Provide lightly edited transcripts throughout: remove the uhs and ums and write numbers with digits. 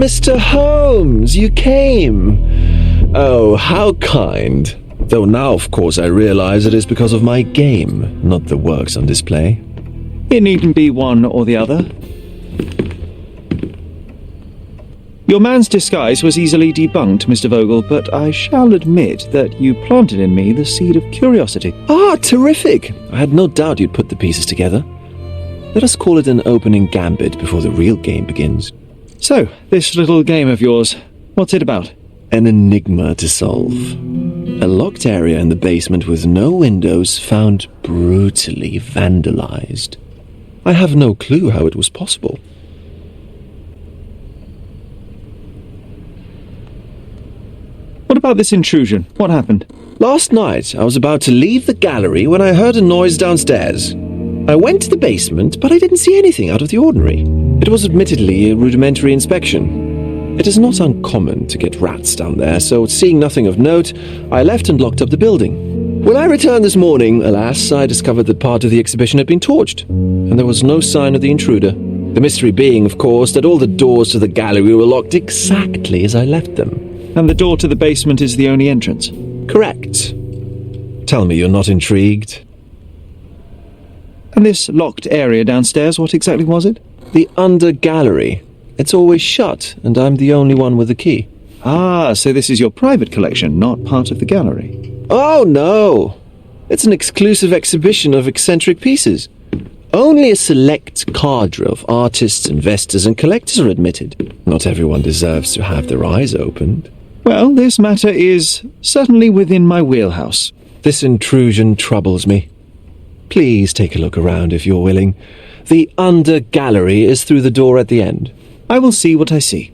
Mr. Holmes, you came. Oh, how kind. Though now, of course, I realize it is because of my game, not the works on display. It needn't be one or the other. Your man's disguise was easily debunked, Mr. Vogel, but I shall admit that you planted in me the seed of curiosity. Ah, terrific! I had no doubt you'd put the pieces together. Let us call it an opening gambit before the real game begins. So, this little game of yours, what's it about? An enigma to solve. A locked area in the basement with no windows found brutally vandalized. I have no clue how it was possible. What about this intrusion? What happened? Last night, I was about to leave the gallery when I heard a noise downstairs. I went to the basement, but I didn't see anything out of the ordinary. It was admittedly a rudimentary inspection. It is not uncommon to get rats down there, so seeing nothing of note, I left and locked up the building. When I returned this morning, alas, I discovered that part of the exhibition had been torched, and there was no sign of the intruder. The mystery being, of course, that all the doors to the gallery were locked exactly as I left them. And the door to the basement is the only entrance? Correct. Tell me you're not intrigued. And this locked area downstairs, what exactly was it? The under gallery. It's always shut, and I'm the only one with the key. Ah, so this is your private collection, not part of the gallery. Oh, no. It's an exclusive exhibition of eccentric pieces. Only a select cadre of artists, investors, and collectors are admitted. Not everyone deserves to have their eyes opened. Well, this matter is certainly within my wheelhouse. This intrusion troubles me. Please take a look around if you're willing. The under gallery is through the door at the end. I will see what I see.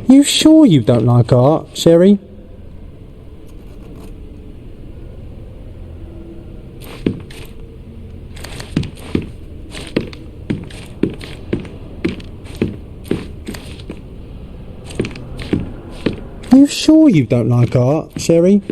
You sure you don't like art, Sherry? You sure you don't like art, Sherry?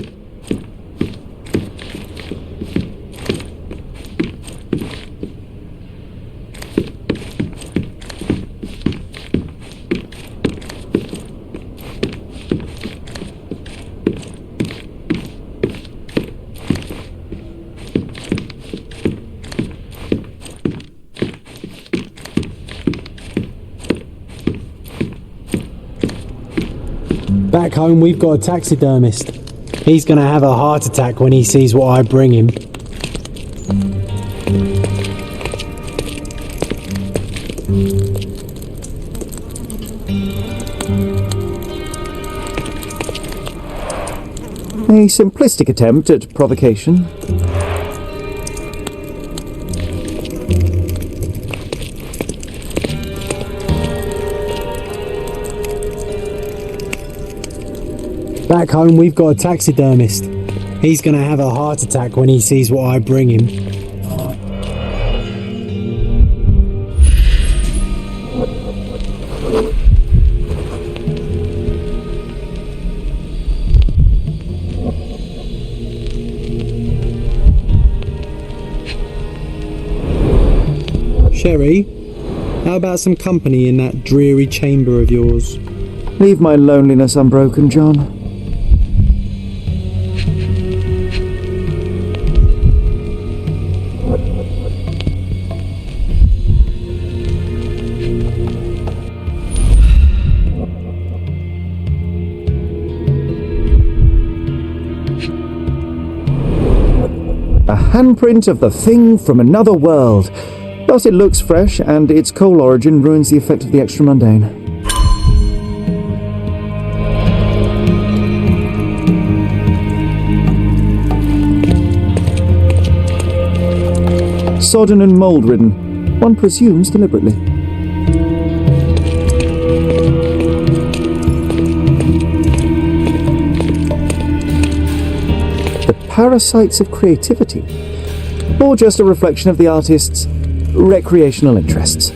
Back home we've got a taxidermist. He's gonna have a heart attack when he sees what I bring him. A simplistic attempt at provocation. Back home we've got a taxidermist. He's gonna have a heart attack when he sees what I bring him. Sherry, how about some company in that dreary chamber of yours? Leave my loneliness unbroken, John. A handprint of the thing from another world. Because it looks fresh and its coal origin ruins the effect of the extra mundane. Sodden and mould-ridden, one presumes deliberately. The parasites of creativity, or just a reflection of the artist's recreational interests.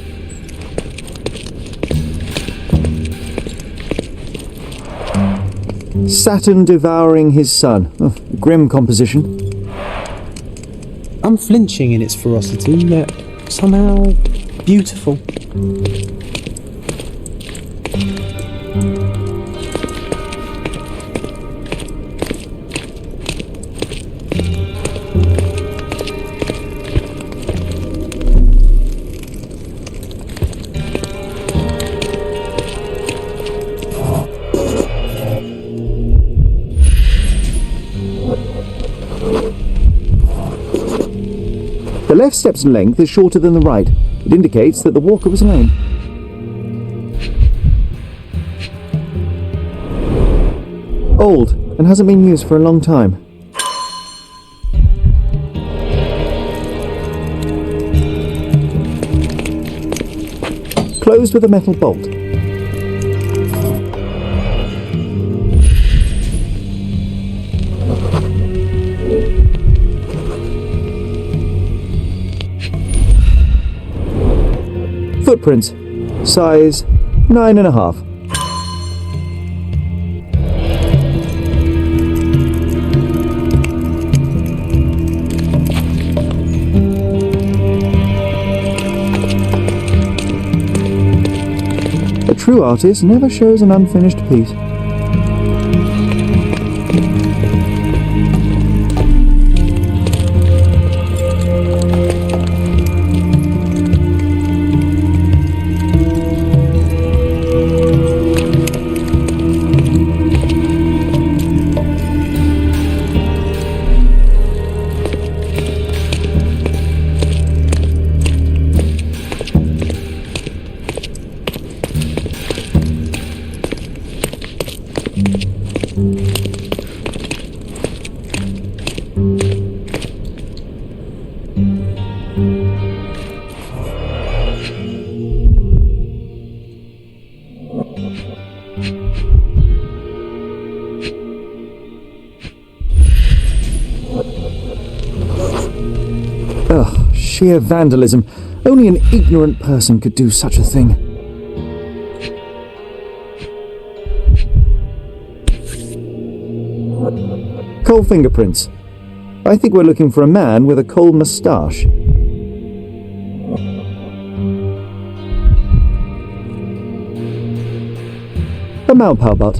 Saturn devouring his sun. Oh, grim composition. Unflinching in its ferocity, yet somehow beautiful. The left step's length is shorter than the right. It indicates that the walker was lame. Old, and hasn't been used for a long time. Closed with a metal bolt. Footprints, size 9.5. A true artist never shows an unfinished piece. Ugh, sheer vandalism. Only an ignorant person could do such a thing. Coal fingerprints. I think we're looking for a man with a coal moustache. A Malpow butt.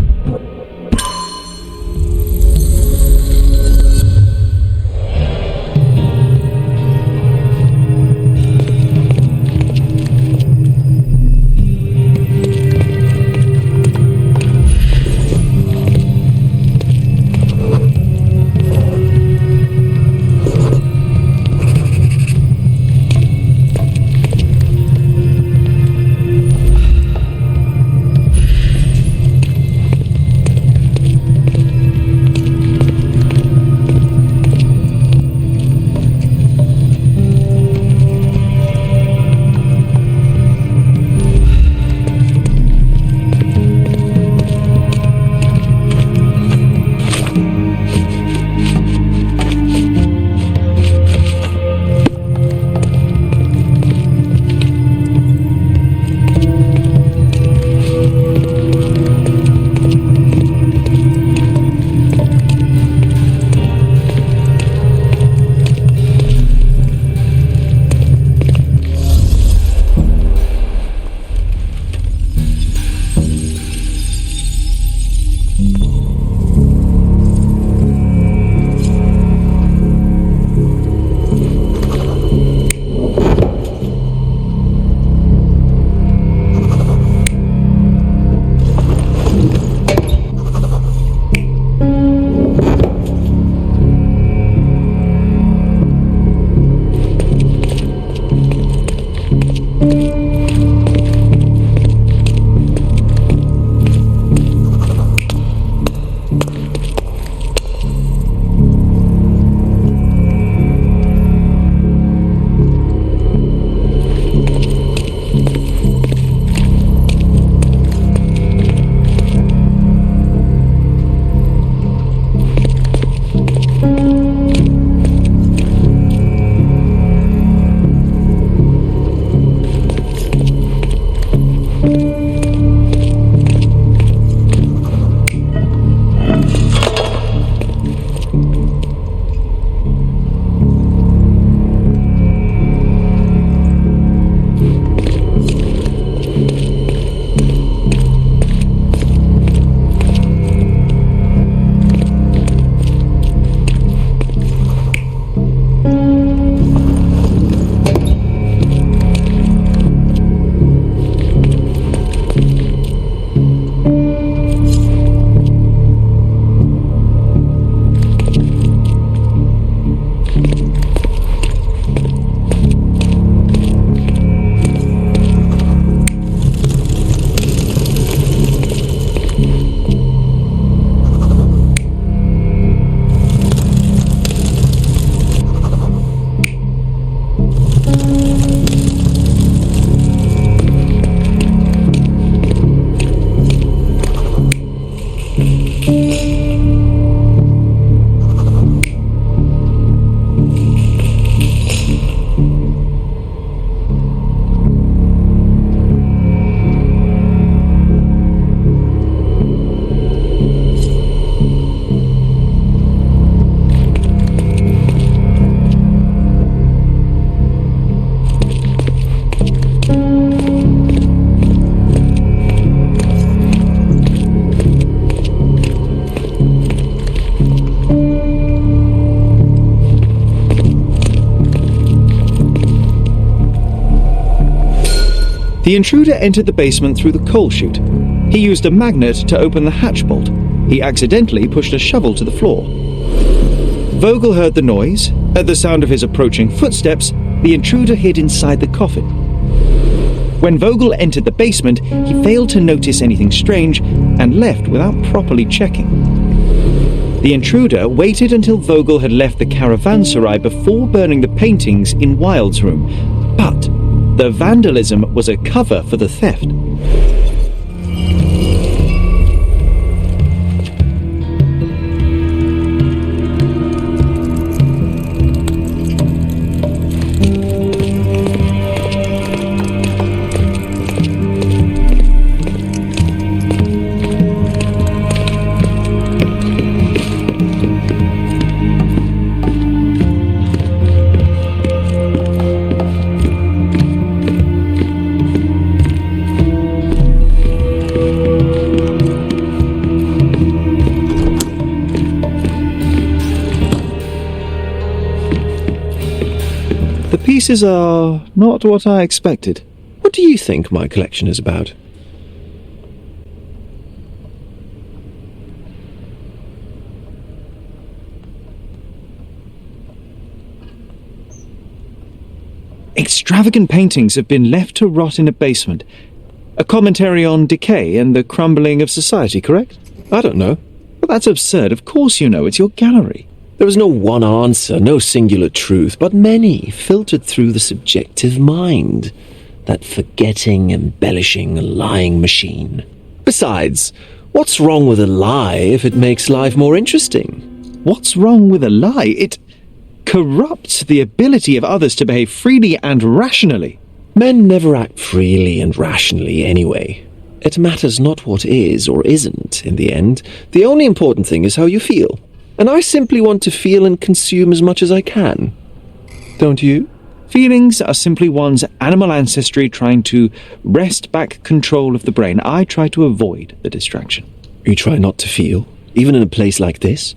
The intruder entered the basement through the coal chute. He used a magnet to open the hatch bolt. He accidentally pushed a shovel to the floor. Vogel heard the noise. At the sound of his approaching footsteps, the intruder hid inside the coffin. When Vogel entered the basement, he failed to notice anything strange and left without properly checking. The intruder waited until Vogel had left the caravanserai before burning the paintings in Wilde's room, but the vandalism was a cover for the theft. The pieces are not what I expected. What do you think my collection is about? Extravagant paintings have been left to rot in a basement. A commentary on decay and the crumbling of society, correct? I don't know. But that's absurd. Of course you know. It's your gallery. There is no one answer, no singular truth, but many filtered through the subjective mind. That forgetting, embellishing, lying machine. Besides, what's wrong with a lie if it makes life more interesting? What's wrong with a lie? It corrupts the ability of others to behave freely and rationally. Men never act freely and rationally anyway. It matters not what is or isn't in the end. The only important thing is how you feel. And I simply want to feel and consume as much as I can. Don't you? Feelings are simply one's animal ancestry trying to wrest back control of the brain. I try to avoid the distraction. You try not to feel, even in a place like this?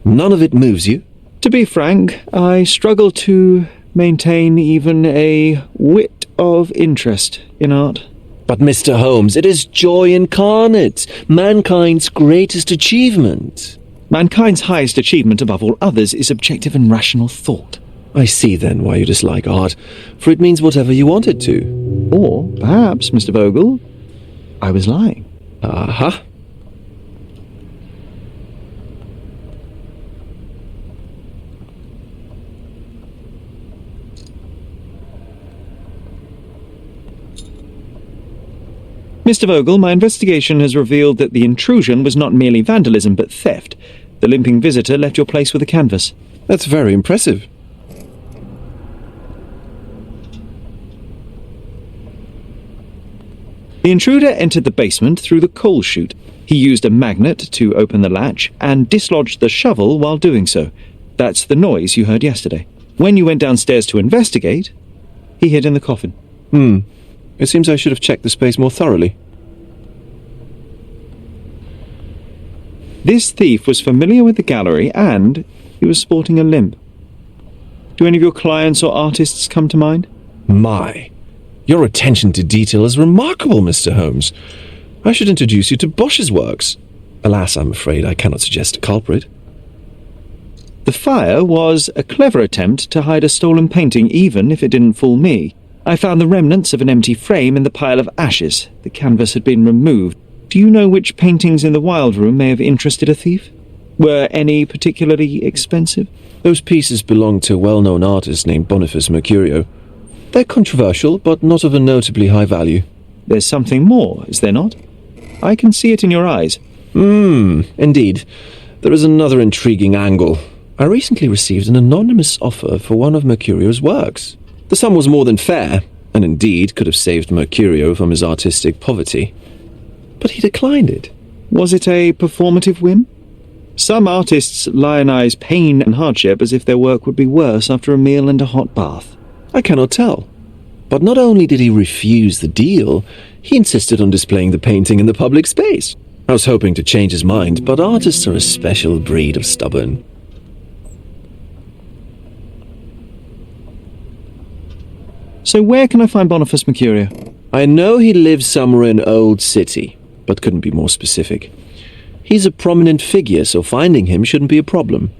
None of it moves you? To be frank, I struggle to maintain even a whit of interest in art. But Mr. Holmes, it is joy incarnate, mankind's greatest achievement. Mankind's highest achievement above all others is objective and rational thought. I see then why you dislike art, for it means whatever you want it to. Or perhaps, Mr. Vogel, I was lying. Aha. Mr. Vogel, my investigation has revealed that the intrusion was not merely vandalism but theft. The limping visitor left your place with a canvas. That's very impressive. The intruder entered the basement through the coal chute. He used a magnet to open the latch and dislodged the shovel while doing so. That's the noise you heard yesterday. When you went downstairs to investigate, he hid in the coffin. It seems I should have checked the space more thoroughly. This thief was familiar with the gallery and he was sporting a limp. Do any of your clients or artists come to mind? My, your attention to detail is remarkable, Mr. Holmes. I should introduce you to Bosch's works. Alas, I'm afraid I cannot suggest a culprit. The fire was a clever attempt to hide a stolen painting, even if it didn't fool me. I found the remnants of an empty frame in the pile of ashes. The canvas had been removed. Do you know which paintings in the Wilde room may have interested a thief? Were any particularly expensive? Those pieces belong to a well-known artist named Boniface Mercurio. They're controversial, but not of a notably high value. There's something more, is there not? I can see it in your eyes. Indeed. There is another intriguing angle. I recently received an anonymous offer for one of Mercurio's works. The sum was more than fair, and indeed could have saved Mercurio from his artistic poverty. But he declined it. Was it a performative whim? Some artists lionize pain and hardship as if their work would be worse after a meal and a hot bath. I cannot tell. But not only did he refuse the deal, he insisted on displaying the painting in the public space. I was hoping to change his mind, but artists are a special breed of stubborn. So where can I find Boniface Mercurio? I know he lives somewhere in Old City, but couldn't be more specific. He's a prominent figure, so finding him shouldn't be a problem.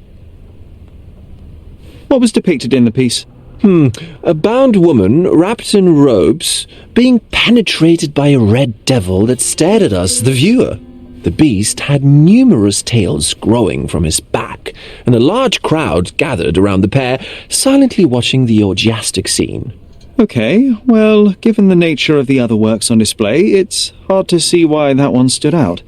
What was depicted in the piece? A bound woman, wrapped in ropes, being penetrated by a red devil that stared at us, the viewer. The beast had numerous tails growing from his back, and a large crowd gathered around the pair, silently watching the orgiastic scene. Okay, well, given the nature of the other works on display, it's hard to see why that one stood out.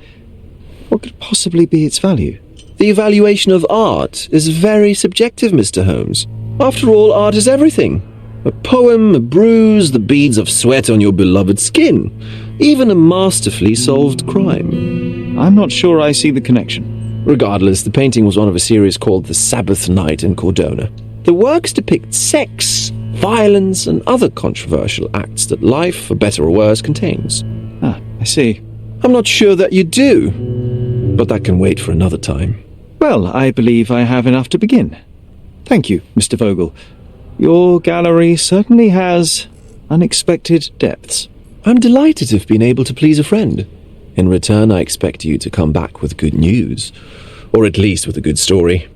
What could possibly be its value? The evaluation of art is very subjective, Mr. Holmes. After all, art is everything. A poem, a bruise, the beads of sweat on your beloved skin, even a masterfully solved crime. I'm not sure I see the connection. Regardless, the painting was one of a series called The Sabbath Night in Cordona. The works depict sex, violence, and other controversial acts that life, for better or worse, contains. Ah, I see. I'm not sure that you do, but that can wait for another time. Well, I believe I have enough to begin. Thank you, Mr. Vogel. Your gallery certainly has unexpected depths. I'm delighted to have been able to please a friend. In return, I expect you to come back with good news, or at least with a good story.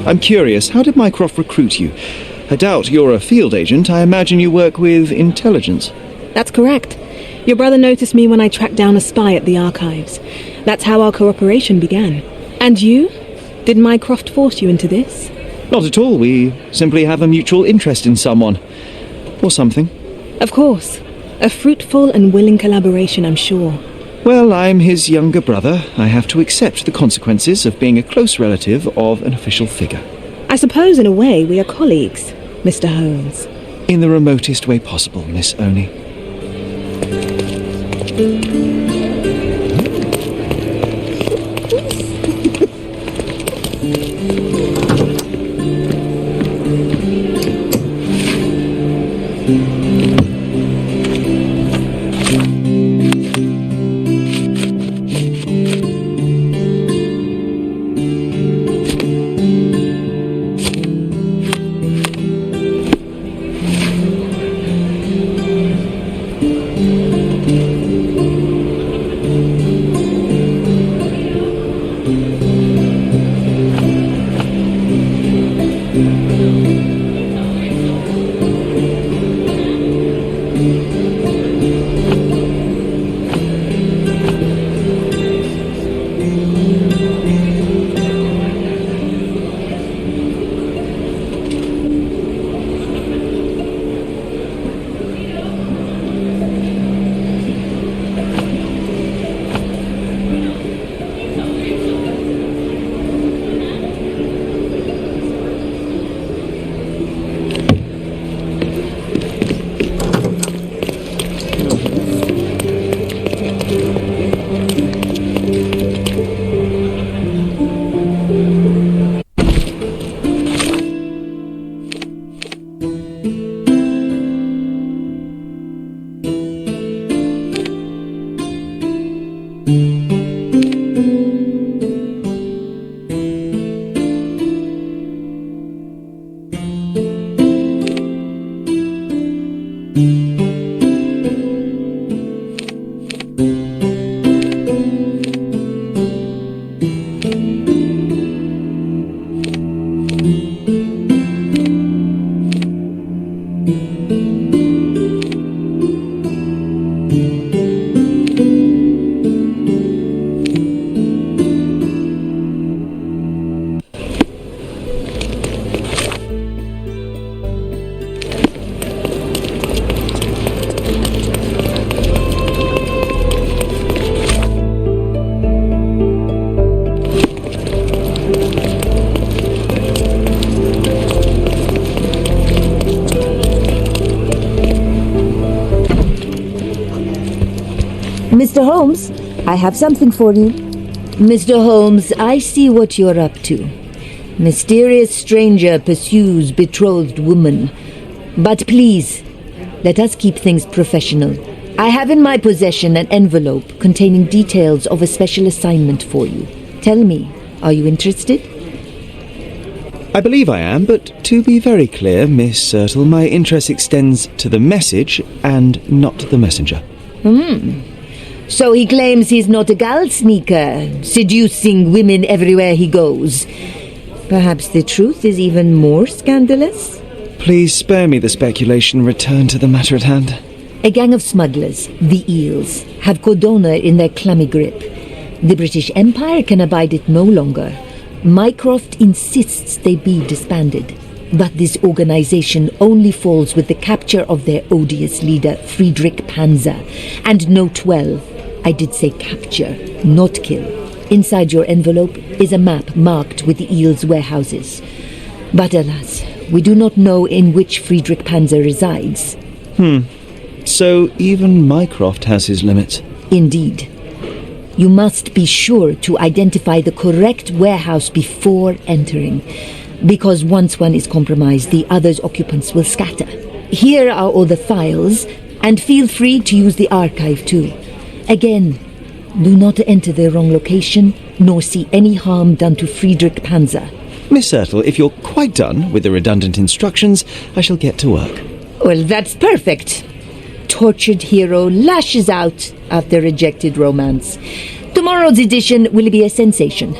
I'm curious, how did Mycroft recruit you? I doubt you're a field agent. I imagine you work with intelligence. That's correct. Your brother noticed me when I tracked down a spy at the archives. That's how our cooperation began. And you? Did Mycroft force you into this? Not at all. We simply have a mutual interest in someone. Or something. Of course. A fruitful and willing collaboration, I'm sure. Well, I'm his younger brother. I have to accept the consequences of being a close relative of an official figure. I suppose in a way we are colleagues, Mr. Holmes. In the remotest way possible, Miss Oni. Mr. Holmes, I have something for you. Mr. Holmes, I see what you're up to. Mysterious stranger pursues betrothed woman. But please, let us keep things professional. I have in my possession an envelope containing details of a special assignment for you. Tell me, are you interested? I believe I am, but to be very clear, Miss Sertle, my interest extends to the message and not the messenger. So he claims he's not a gal sneaker, seducing women everywhere he goes. Perhaps the truth is even more scandalous? Please spare me the speculation, return to the matter at hand. A gang of smugglers, the Eels, have Cordona in their clammy grip. The British Empire can abide it no longer. Mycroft insists they be disbanded. But this organization only falls with the capture of their odious leader, Friedrich Panzer. And note 12, I did say capture, not kill. Inside your envelope is a map marked with the Eels' warehouses. But alas, we do not know in which Friedrich Panzer resides. So even Mycroft has his limits. Indeed. You must be sure to identify the correct warehouse before entering, because once one is compromised, the other's occupants will scatter. Here are all the files, and feel free to use the archive too. Again, do not enter the wrong location, nor see any harm done to Friedrich Panzer. Miss Sertle, if you're quite done with the redundant instructions, I shall get to work. Well, that's perfect. Tortured hero lashes out after rejected romance. Tomorrow's edition will be a sensation.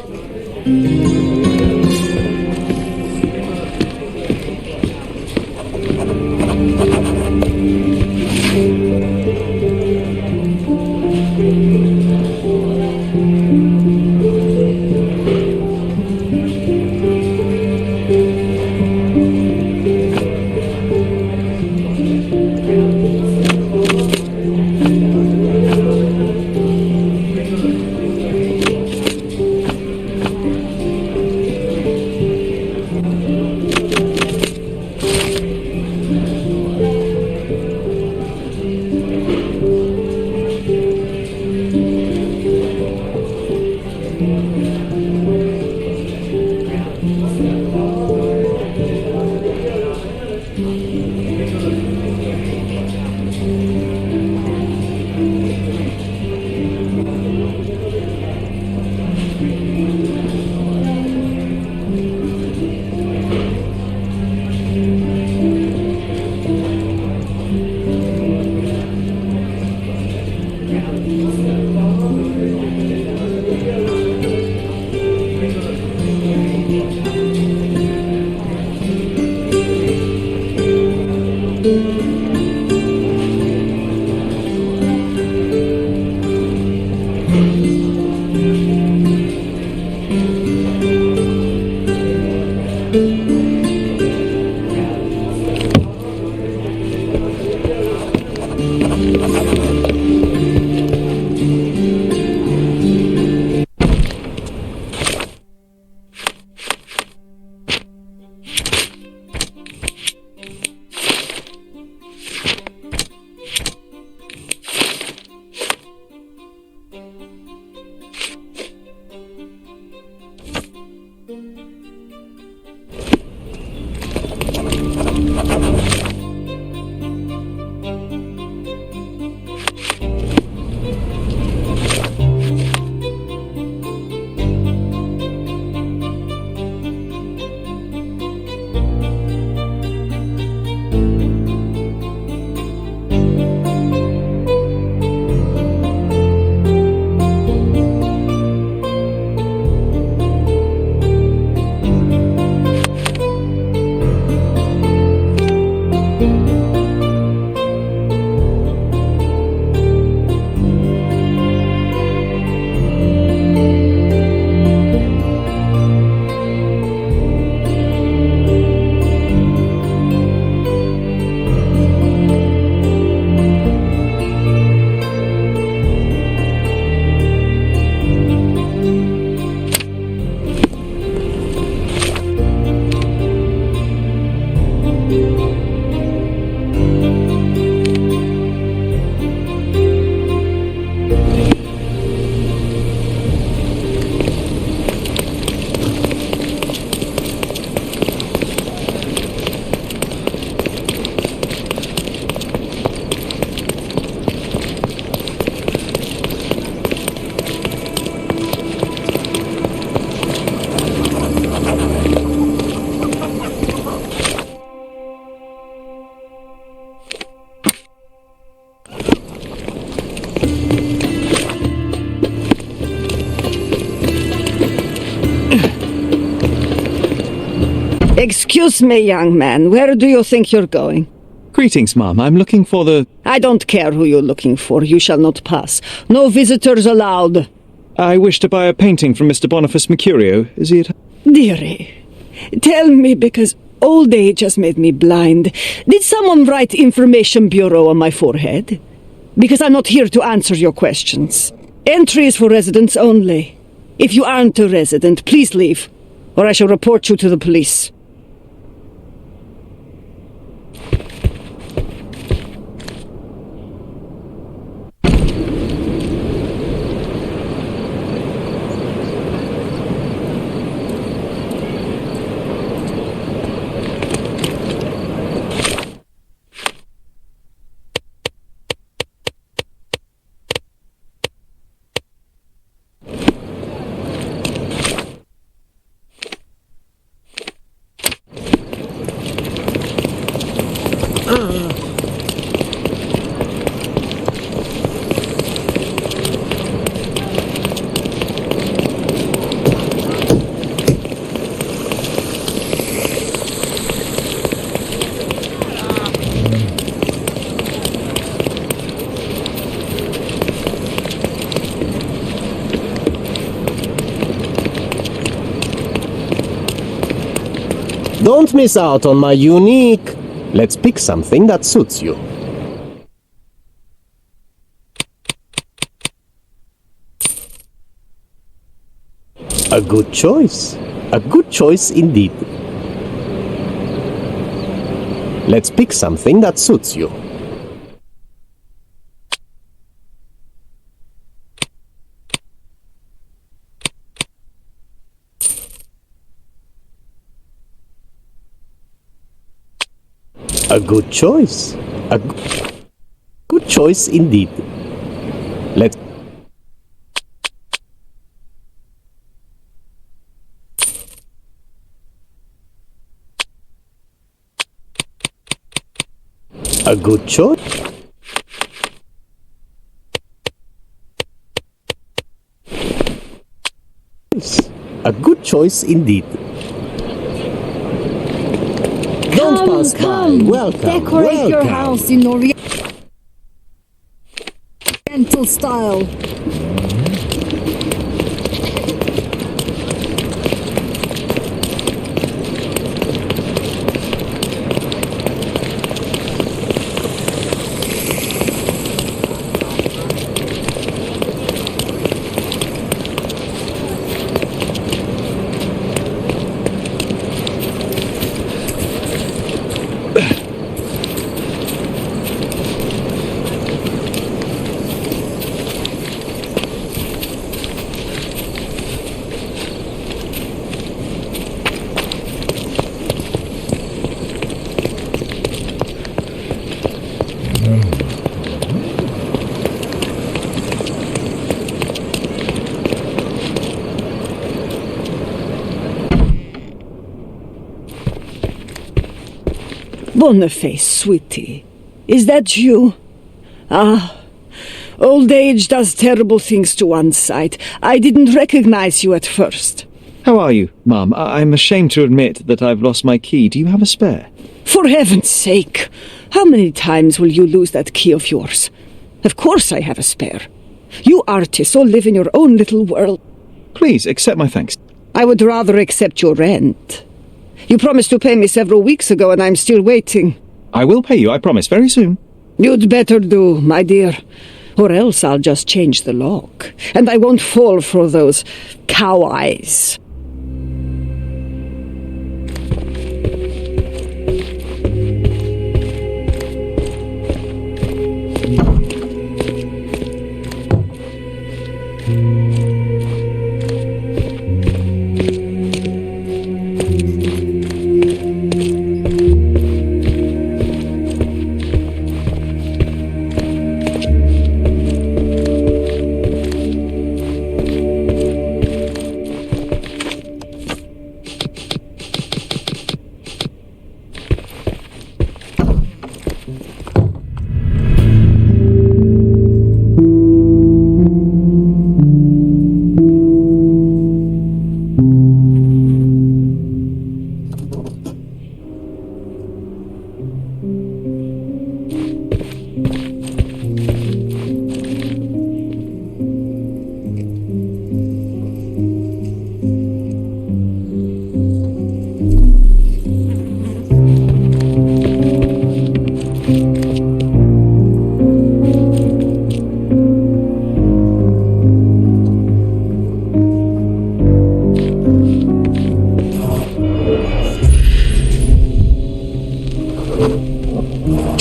Excuse me, young man. Where do you think you're going? Greetings, ma'am. I'm looking for the... I don't care who you're looking for. You shall not pass. No visitors allowed. I wish to buy a painting from Mr. Boniface Mercurio. Is he at... Dearie, tell me, because old age has made me blind. Did someone write Information Bureau on my forehead? Because I'm not here to answer your questions. Entry is for residents only. If you aren't a resident, please leave, or I shall report you to the police. Don't miss out on my unique... Let's pick something that suits you. A good choice. A good choice indeed. Let's pick something that suits you. A good choice. A good choice indeed. Let's... A good choice. A good choice indeed. Don't pass by. Welcome. Decorate your welcome. house in Oriental style. Boniface, sweetie. Is that you? Ah, old age does terrible things to one's sight. I didn't recognize you at first. How are you, ma'am? I'm ashamed to admit that I've lost my key. Do you have a spare? For heaven's sake, how many times will you lose that key of yours? Of course I have a spare. You artists all live in your own little world. Please, accept my thanks. I would rather accept your rent. You promised to pay me several weeks ago, and I'm still waiting. I will pay you, I promise, very soon. You'd better do, my dear, or else I'll just change the lock, and I won't fall for those cow eyes.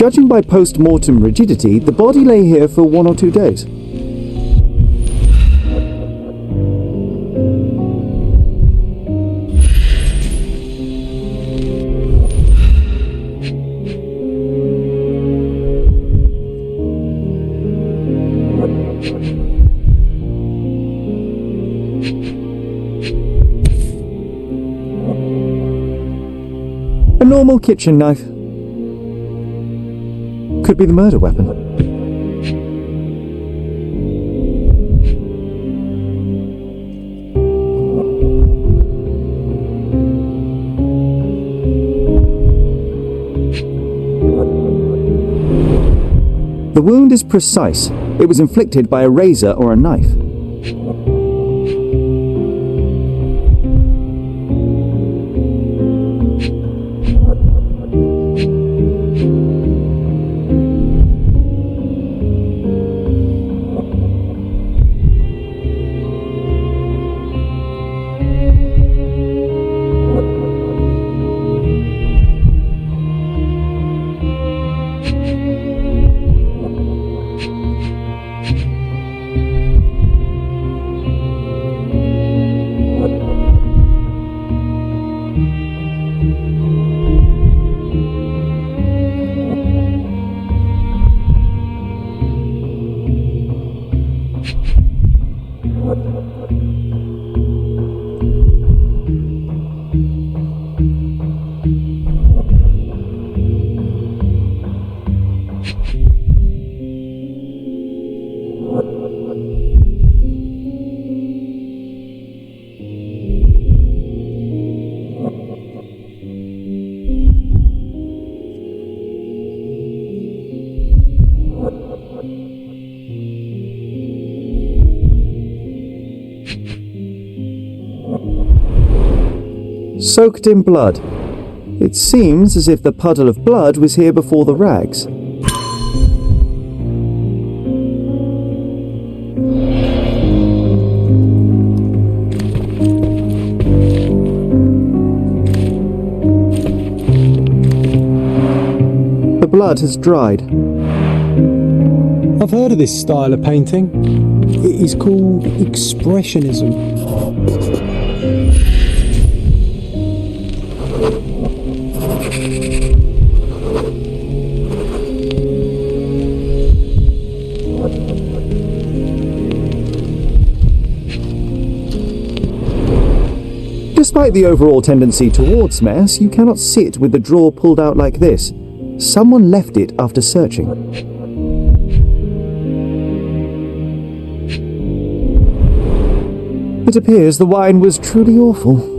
Judging by post-mortem rigidity, the body lay here for 1 or 2 days. A normal kitchen knife. Could be the murder weapon. The wound is precise. It was inflicted by a razor or a knife. Soaked in blood. It seems as if the puddle of blood was here before the rags. The blood has dried. I've heard of this style of painting. It is called Expressionism. Despite the overall tendency towards mess, you cannot sit with the drawer pulled out like this. Someone left it after searching. It appears the wine was truly awful.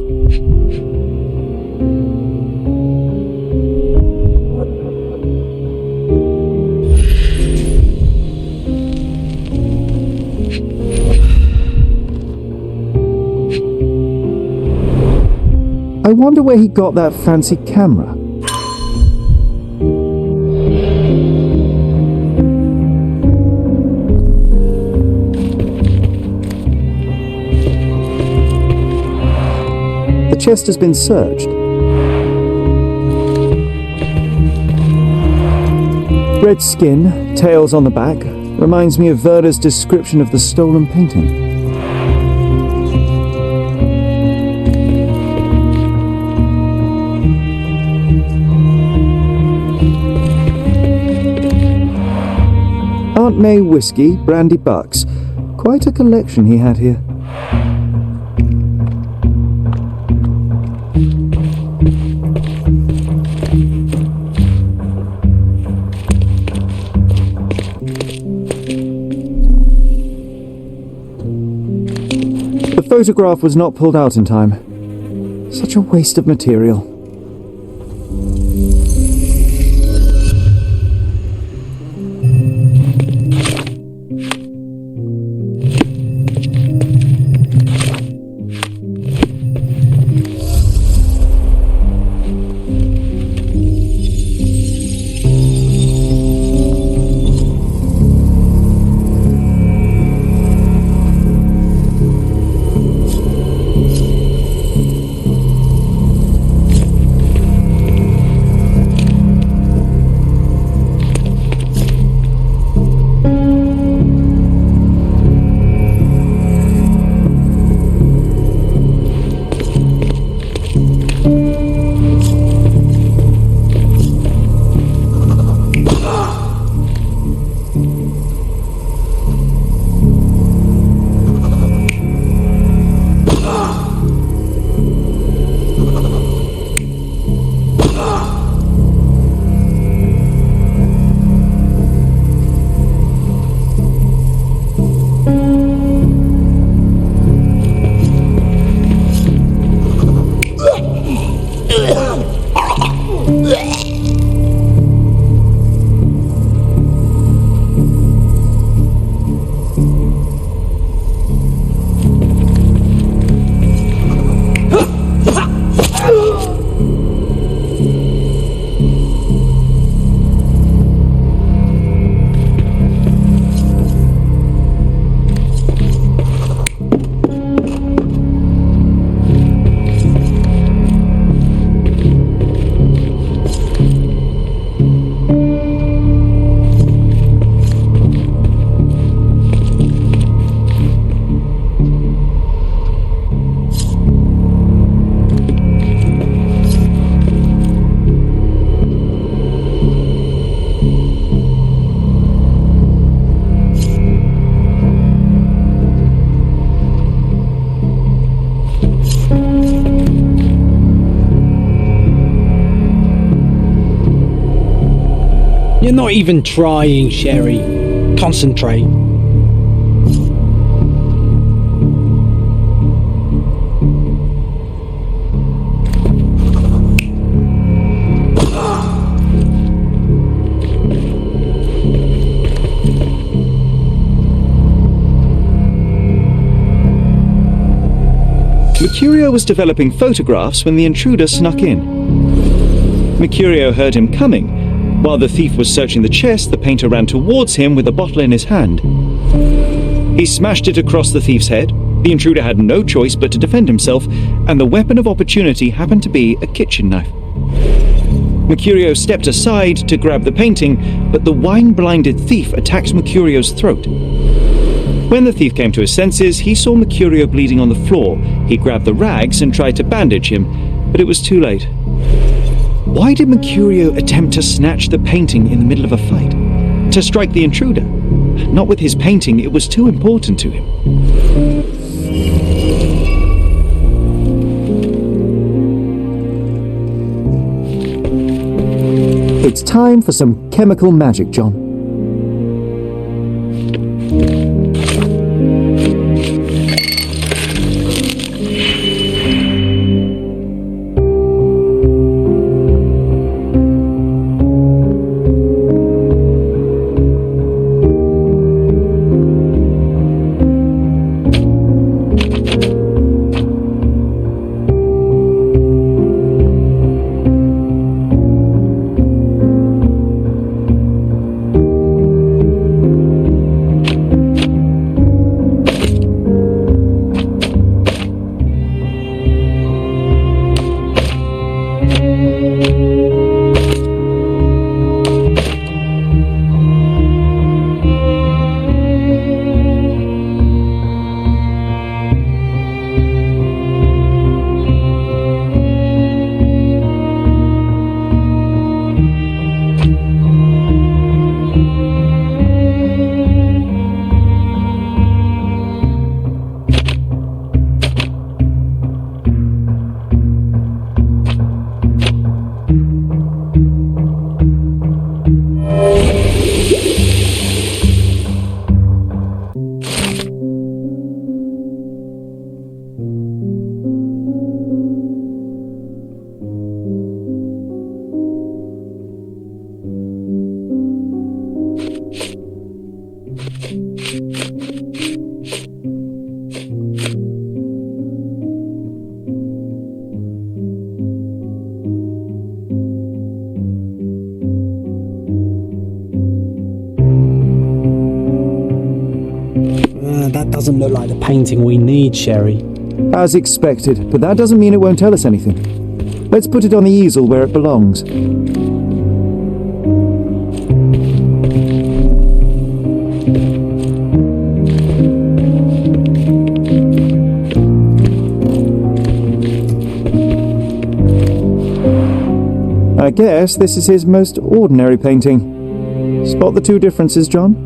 I wonder where he got that fancy camera. The chest has been searched. Red skin, tails on the back, reminds me of Werder's description of the stolen painting. Aunt May whiskey, brandy bucks. Quite a collection he had here. The photograph was not pulled out in time. Such a waste of material. You're not even trying, Sherry. Concentrate. Mercurio was developing photographs when the intruder snuck in. Mercurio heard him coming. While the thief was searching the chest, the painter ran towards him with a bottle in his hand. He smashed it across the thief's head. The intruder had no choice but to defend himself, and the weapon of opportunity happened to be a kitchen knife. Mercurio stepped aside to grab the painting, but the wine-blinded thief attacked Mercurio's throat. When the thief came to his senses, he saw Mercurio bleeding on the floor. He grabbed the rags and tried to bandage him, but it was too late. Why did Mercurio attempt to snatch the painting in the middle of a fight? To strike the intruder? Not with his painting, it was too important to him. It's time for some chemical magic, John. That doesn't look like the painting we need, Sherry. As expected, but that doesn't mean it won't tell us anything. Let's put it on the easel where it belongs. I guess this is his most ordinary painting. Spot the two differences, John?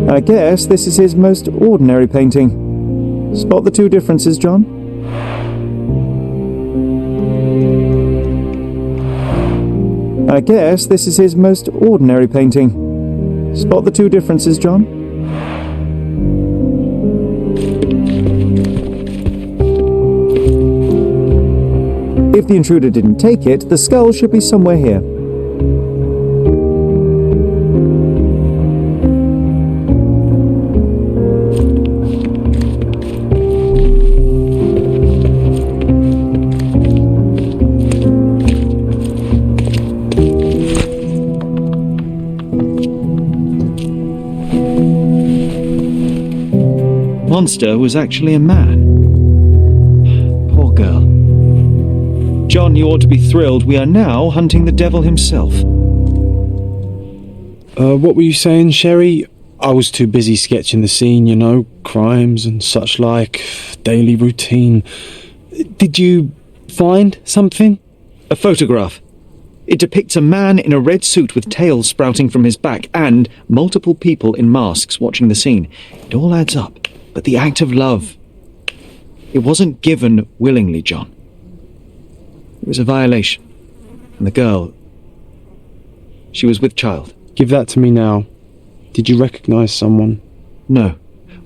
I guess this is his most ordinary painting. Spot the two differences, John? I guess this is his most ordinary painting. Spot the two differences, John? If the intruder didn't take it, the skull should be somewhere here. Monster was actually a man. Poor girl. John, you ought to be thrilled. We are now hunting the devil himself. What were you saying, Sherry? I was too busy sketching the scene, you know, crimes and such like, daily routine. Did you find something? A photograph. It depicts a man in a red suit with tails sprouting from his back and multiple people in masks watching the scene. It all adds up. But the act of love, it wasn't given willingly, John. It was a violation. And the girl... she was with child. Give that to me now. Did you recognize someone? No.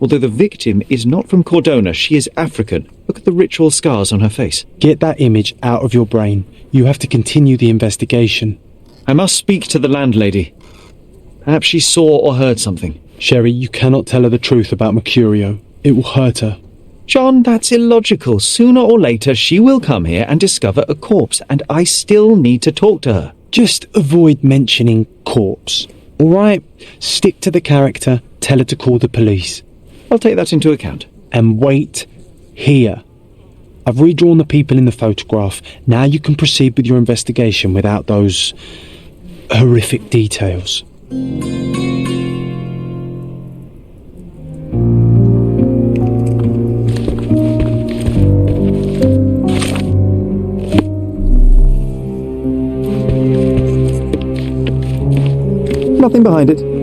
Although the victim is not from Cordona, she is African. Look at the ritual scars on her face. Get that image out of your brain. You have to continue the investigation. I must speak to the landlady. Perhaps she saw or heard something. Sherry, you cannot tell her the truth about Mercurio. It will hurt her. John, that's illogical. Sooner or later, she will come here and discover a corpse, and I still need to talk to her. Just avoid mentioning corpse. All right? Stick to the character. Tell her to call the police. I'll take that into account. And wait here. I've redrawn the people in the photograph. Now you can proceed with your investigation without those horrific details. Nothing behind it.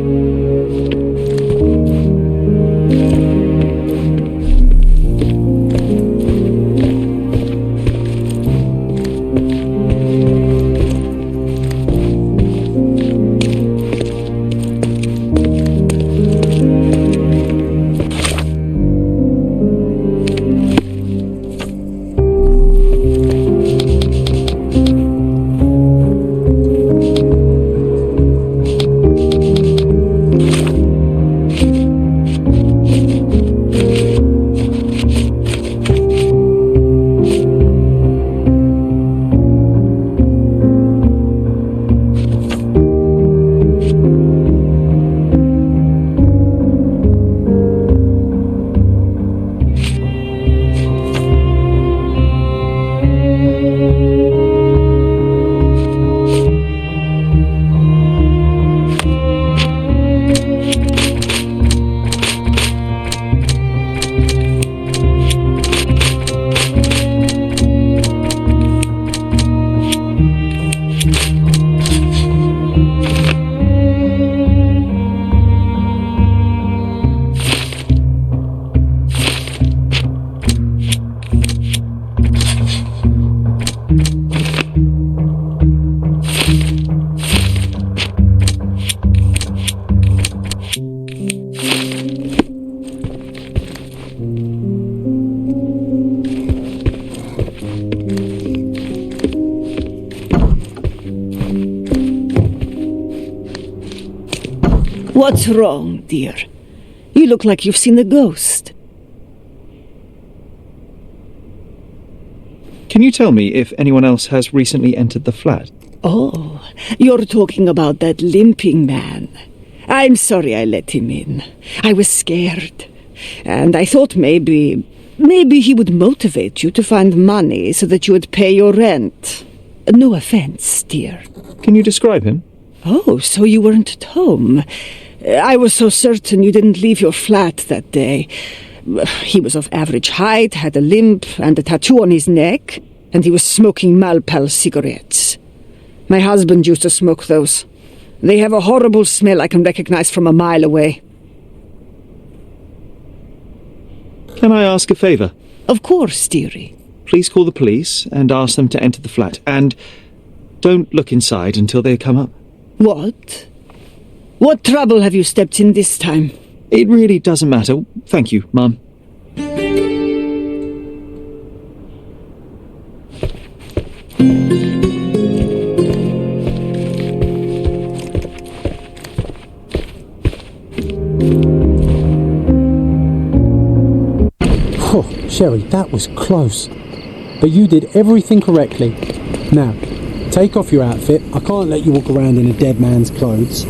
What's wrong, dear? You look like you've seen a ghost. Can you tell me if anyone else has recently entered the flat? Oh, you're talking about that limping man. I'm sorry I let him in. I was scared. And I thought maybe he would motivate you to find money so that you would pay your rent. No offense, dear. Can you describe him? Oh, so you weren't at home. I was so certain you didn't leave your flat that day. He was of average height, had a limp and a tattoo on his neck, and he was smoking Malpal cigarettes. My husband used to smoke those. They have a horrible smell I can recognize from a mile away. Can I ask a favour? Of course, dearie. Please call the police and ask them to enter the flat, and don't look inside until they come up. What? What trouble have you stepped in this time? It really doesn't matter. Thank you, Mum. Oh, Sherry, that was close. But you did everything correctly. Now, take off your outfit. I can't let you walk around in a dead man's clothes.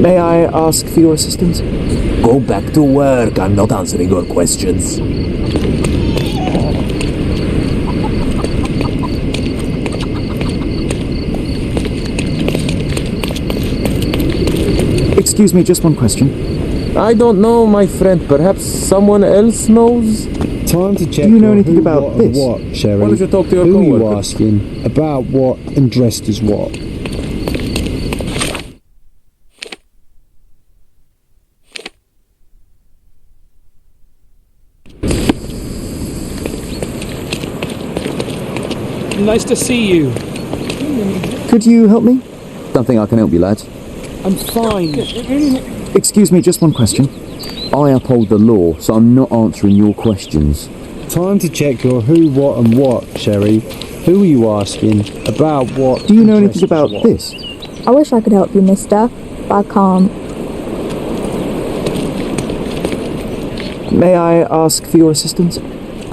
May I ask for your assistance? Go back to work. I'm not answering your questions. Excuse me, just one question. I don't know, my friend. Perhaps someone else knows? Time to check. Do you know your anything who, about what, this? and what, Sherry? Why don't you talk to your Who are you coworker? asking? About what and dressed as what? Nice to see you. Could you help me? Don't think I can help you, lads. I'm fine. Excuse me, just one question. I uphold the law, so I'm not answering your questions. Time to check your who, what, and what, Sherry. Who are you asking? About what? Do you know and anything dressed as about what? this? I wish I could help you, mister, but I can't. May I ask for your assistance?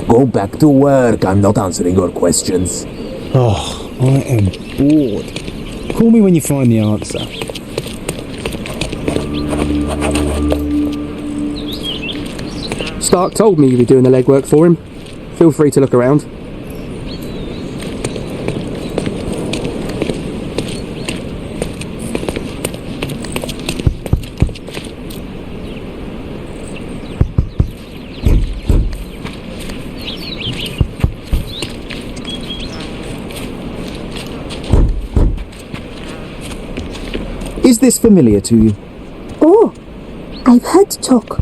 Go back to work. I'm not answering your questions. Oh, I am bored. Call me when you find the answer. Stark told me you'd be doing the legwork for him. Feel free to look around. Is this familiar to you? Oh, I've heard talk.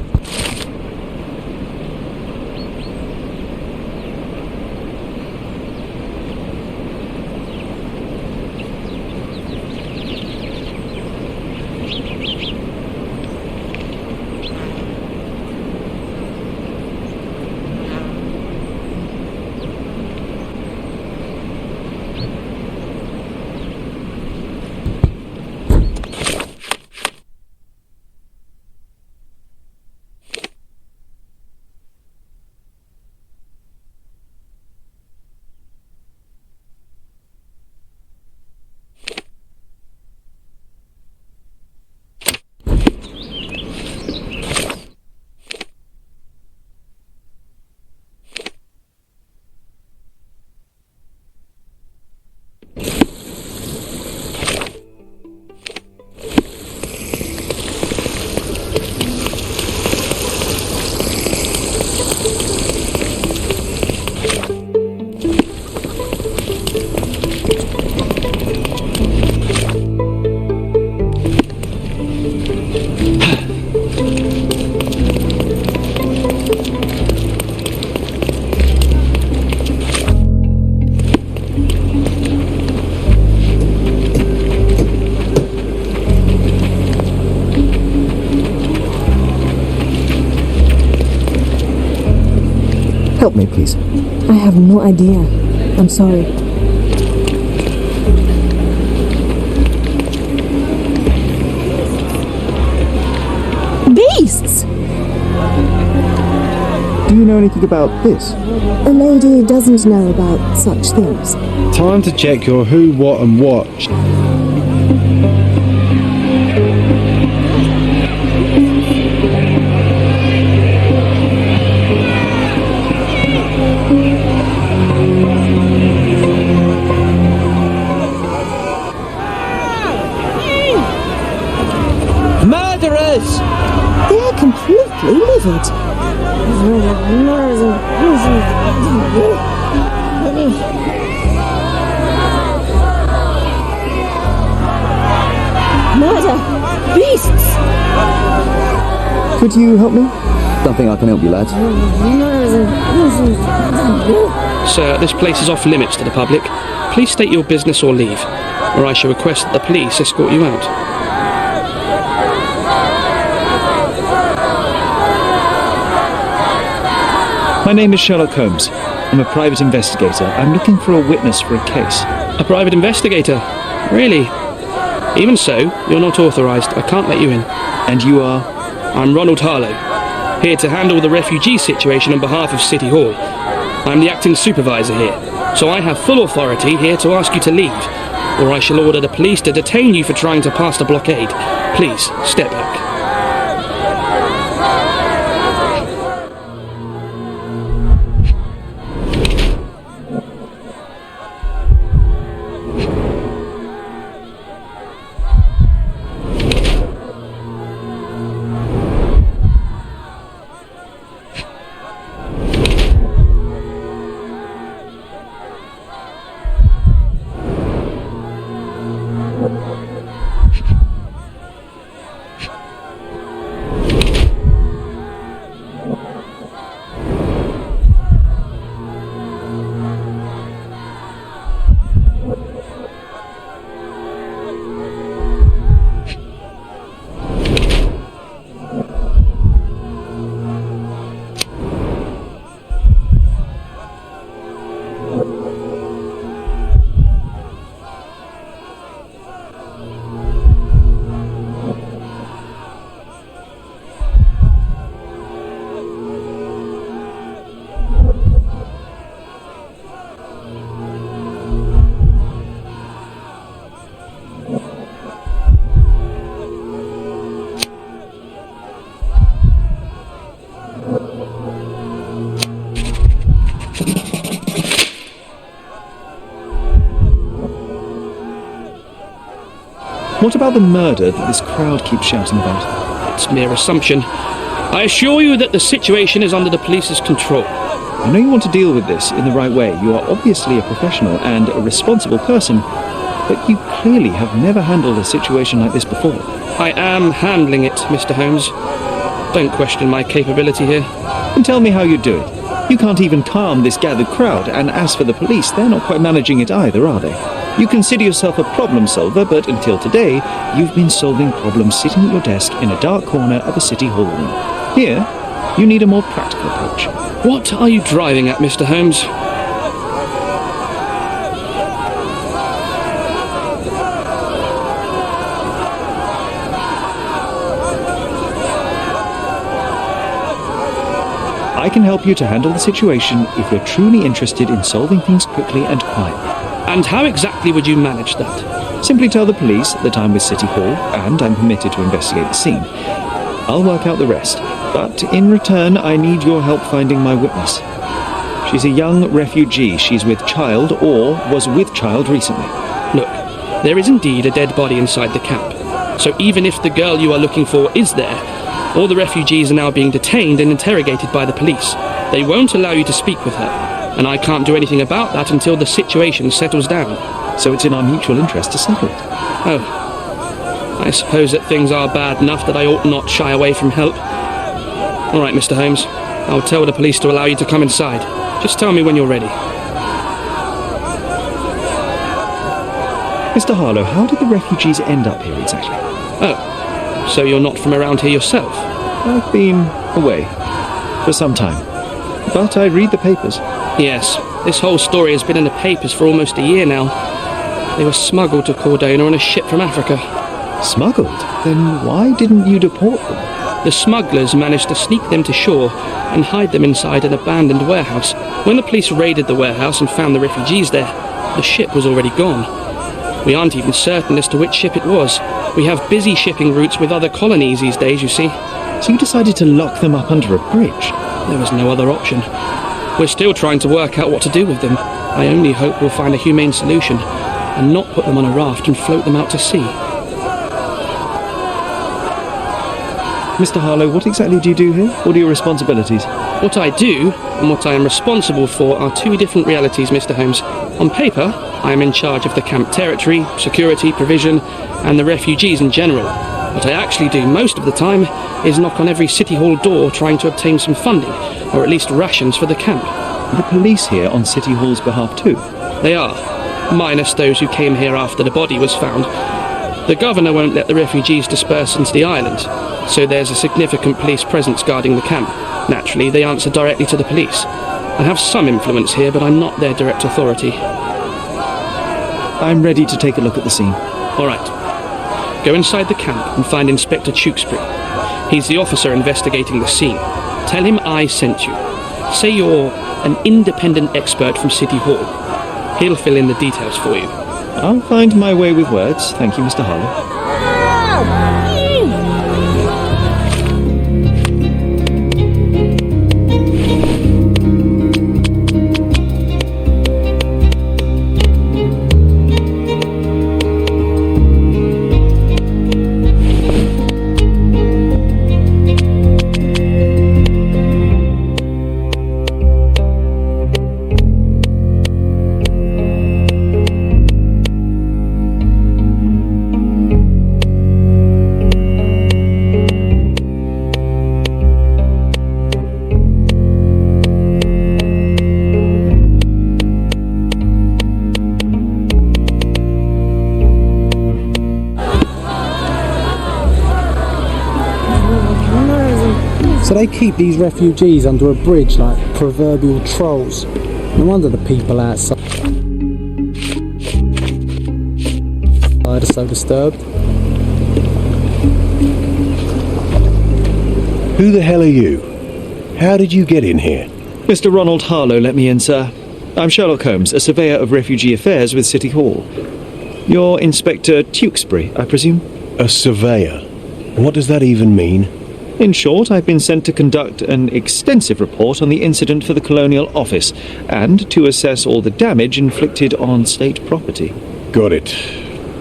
Help me, please. I have no idea. I'm sorry. Beasts! Do you know anything about this? A lady doesn't know about such things. Time to check your who, what, and what. Murderers! They're completely livid. Murder! Beasts! Could you help me? Don't think I can help you, lads. Sir, this place is off limits to the public. Please state your business or leave, or I shall request that the police escort you out. My name is Sherlock Holmes. I'm a private investigator. I'm looking for a witness for a case. A private investigator? Really? Even so, you're not authorised. I can't let you in. And you are? I'm Ronald Harlow, here to handle the refugee situation on behalf of City Hall. I'm the acting supervisor here, so I have full authority here to ask you to leave. or I shall order the police to detain you for trying to pass the blockade. Please, step back. What about the murder that this crowd keeps shouting about? It's mere assumption. I assure you that the situation is under the police's control. I know you want to deal with this in the right way. You are obviously a professional and a responsible person, but you clearly have never handled a situation like this before. I am handling it, Mr. Holmes. Don't question my capability here. And tell me how you do it. You can't even calm this gathered crowd, and as for the police, they're not quite managing it either, are they? You consider yourself a problem solver, but until today, you've been solving problems sitting at your desk in a dark corner of a city hall room. Here, you need a more practical approach. What are you driving at, Mr. Holmes? I can help you to handle the situation if you're truly interested in solving things quickly and quietly. And how exactly would you manage that? Simply tell the police that I'm with City Hall and I'm permitted to investigate the scene. I'll work out the rest, but in return I need your help finding my witness. She's a young refugee. She's with child or was with child recently. Look, there is indeed a dead body inside the camp. So even if the girl you are looking for is there, all the refugees are now being detained and interrogated by the police. They won't allow you to speak with her. And I can't do anything about that until the situation settles down. So it's in our mutual interest to settle it. Oh. I suppose that things are bad enough that I ought not shy away from help. All right, Mr. Holmes. I'll tell the police to allow you to come inside. Just tell me when you're ready. Mr. Harlow, how did the refugees end up here exactly? Oh, so you're not from around here yourself? I've been away for some time, but I read the papers. Yes, this whole story has been in the papers for almost a year now. They were smuggled to Cordona on a ship from Africa. Smuggled? Then why didn't you deport them? The smugglers managed to sneak them to shore and hide them inside an abandoned warehouse. When the police raided the warehouse and found the refugees there, the ship was already gone. We aren't even certain as to which ship it was. We have busy shipping routes with other colonies these days, you see. So you decided to lock them up under a bridge? There was no other option. We're still trying to work out what to do with them. I only hope we'll find a humane solution and not put them on a raft and float them out to sea. Mr. Harlow, what exactly do you do here? What are your responsibilities? What I do and what I am responsible for are two different realities, Mr. Holmes. On paper, I am in charge of the camp territory, security, provision, and the refugees in general. What I actually do most of the time is knock on every City Hall door trying to obtain some funding, or at least rations for the camp. Are the police here on City Hall's behalf too? They are, minus those who came here after the body was found. The governor won't let the refugees disperse into the island, so there's a significant police presence guarding the camp. Naturally, they answer directly to the police. I have some influence here, but I'm not their direct authority. I'm ready to take a look at the scene. All right. Go inside the camp and find Inspector Tewkesbury. He's the officer investigating the scene. Tell him I sent you. Say you're an independent expert from City Hall. He'll fill in the details for you. I'll find my way with words. Thank you, Mr. Harlow. So they keep these refugees under a bridge like proverbial trolls. No wonder the people outside are so disturbed. Who the hell are you? How did you get in here? Mr. Ronald Harlow let me in, sir. I'm Sherlock Holmes, a surveyor of refugee affairs with City Hall. You're Inspector Tewkesbury, I presume? A surveyor? What does that even mean? In short, I've been sent to conduct an extensive report on the incident for the Colonial Office and to assess all the damage inflicted on state property. Got it.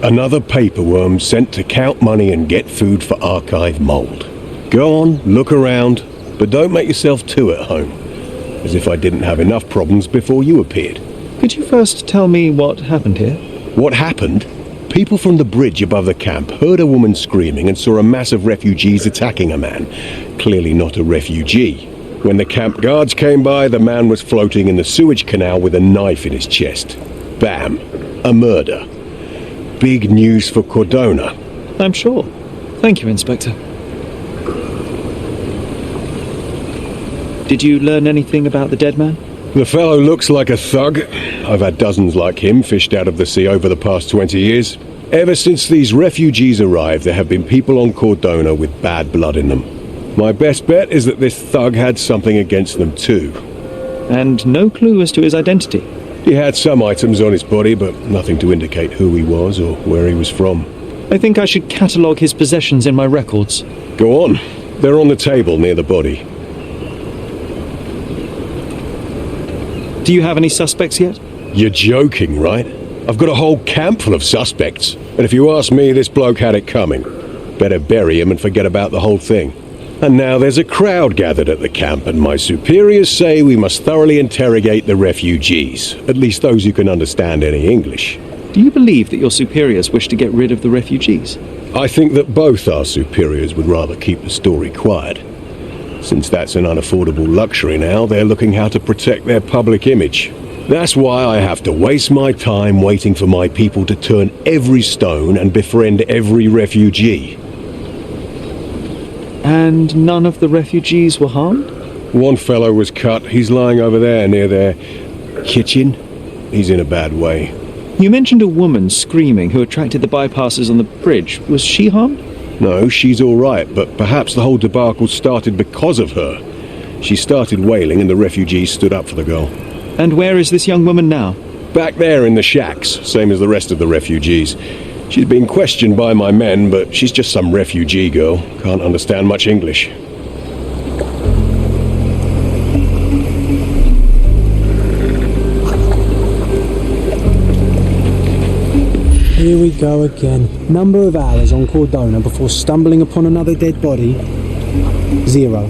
Another paperworm sent to count money and get food for archive mould. Go on, look around, but don't make yourself too at home. As if I didn't have enough problems before you appeared. Could you first tell me what happened here? What happened? People from the bridge above the camp heard a woman screaming and saw a mass of refugees attacking a man. Clearly not a refugee. When the camp guards came by, the man was floating in the sewage canal with a knife in his chest. Bam. A murder. Big news for Cordona. I'm sure. Thank you, Inspector. Did you learn anything about the dead man? The fellow looks like a thug. I've had dozens like him fished out of the sea over the past 20 years. Ever since these refugees arrived, there have been people on Cordona with bad blood in them. My best bet is that this thug had something against them too. And no clue as to his identity? He had some items on his body, but nothing to indicate who he was or where he was from. I think I should catalogue his possessions in my records. Go on. They're on the table near the body. Do you have any suspects yet? You're joking, right? I've got a whole camp full of suspects. And if you ask me, this bloke had it coming. Better bury him and forget about the whole thing. And now there's a crowd gathered at the camp, and my superiors say we must thoroughly interrogate the refugees. At least those who can understand any English. Do you believe that your superiors wish to get rid of the refugees? I think that both our superiors would rather keep the story quiet. Since that's an unaffordable luxury now, they're looking how to protect their public image. That's why I have to waste my time waiting for my people to turn every stone and befriend every refugee. And none of the refugees were harmed? One fellow was cut. He's lying over there near their kitchen. He's in a bad way. You mentioned a woman screaming who attracted the bypassers on the bridge. Was she harmed? No, she's all right, but perhaps the whole debacle started because of her. She started wailing and the refugees stood up for the girl. And where is this young woman now? Back there in the shacks, same as the rest of the refugees. She's been questioned by my men, but she's just some refugee girl. Can't understand much English. Here we go again. Number of hours on Cordona before stumbling upon another dead body? 0.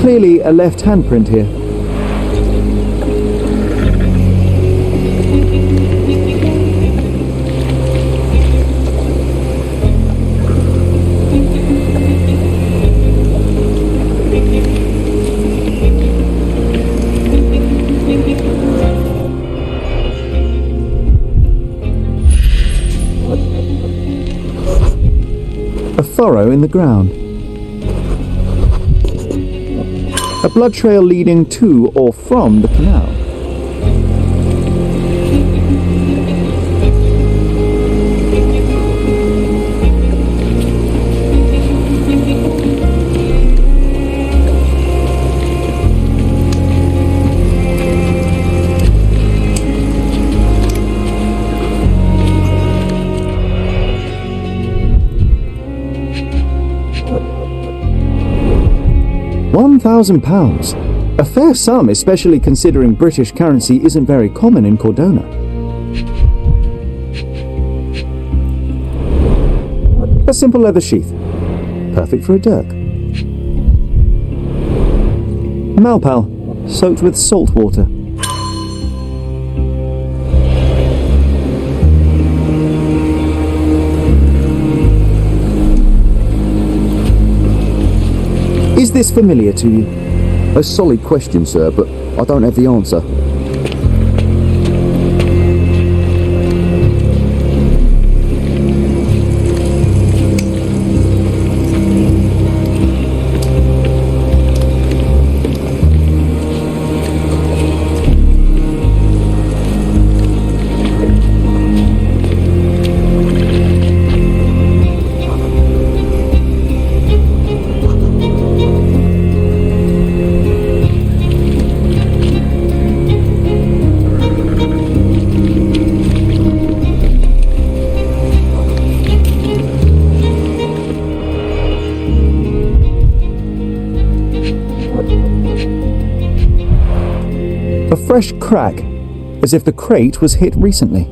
Clearly a left handprint here. A furrow in the ground. A blood trail leading to or from the canal. £10,000. A fair sum, especially considering British currency isn't very common in Cordona. A simple leather sheath. Perfect for a dirk. Malpal, soaked with salt water. Is this familiar to you? A solid question, sir, but I don't have the answer. A fresh crack, as if the crate was hit recently.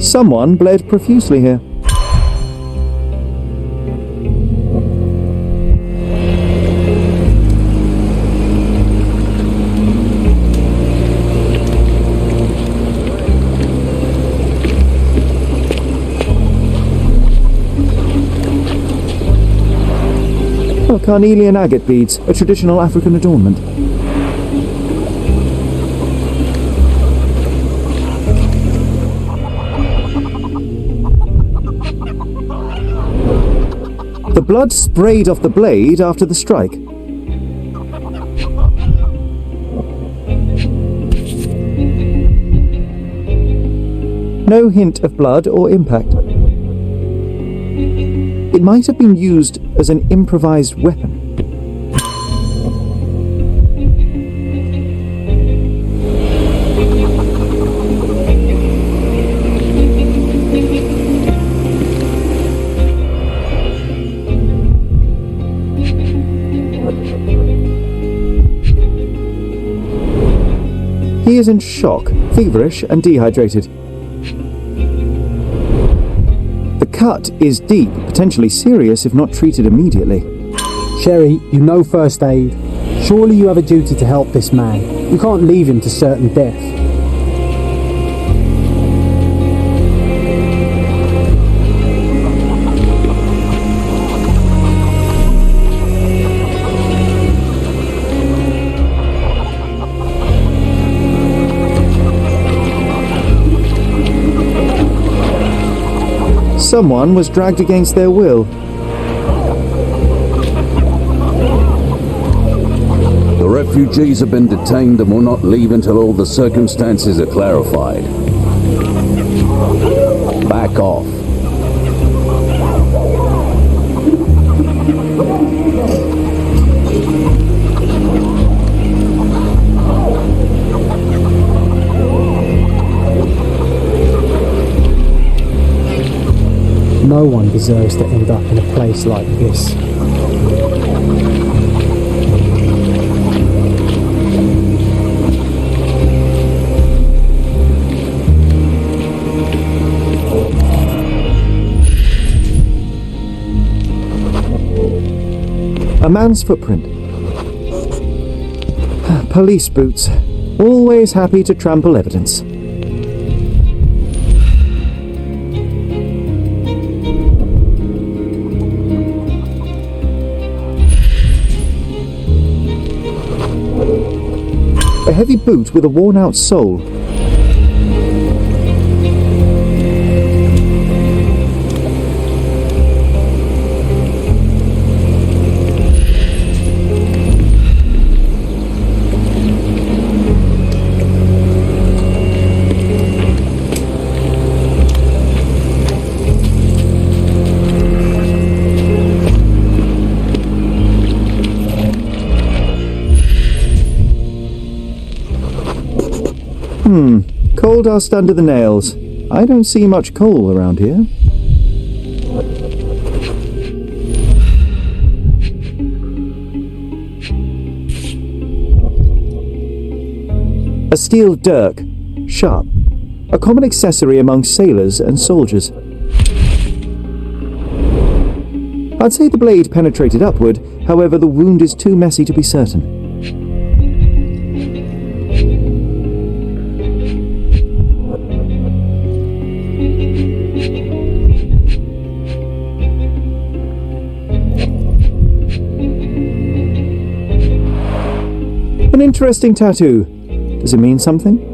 Someone bled profusely here. Carnelian agate beads, a traditional African adornment. The blood sprayed off the blade after the strike. No hint of blood or impact. It might have been used as an improvised weapon. He is in shock, feverish and dehydrated. The cut is deep, potentially serious if not treated immediately. Sherry, you know first aid. Surely you have a duty to help this man. You can't leave him to certain death. Someone was dragged against their will. The refugees have been detained and will not leave until all the circumstances are clarified. Back off. No one deserves to end up in a place like this. A man's footprint. Police boots. Always happy to trample evidence. A heavy boot with a worn-out sole. Coal dust under the nails. I don't see much coal around here. A steel dirk, sharp, a common accessory among sailors and soldiers. I'd say the blade penetrated upward, however the wound is too messy to be certain. An interesting tattoo. Does it mean something?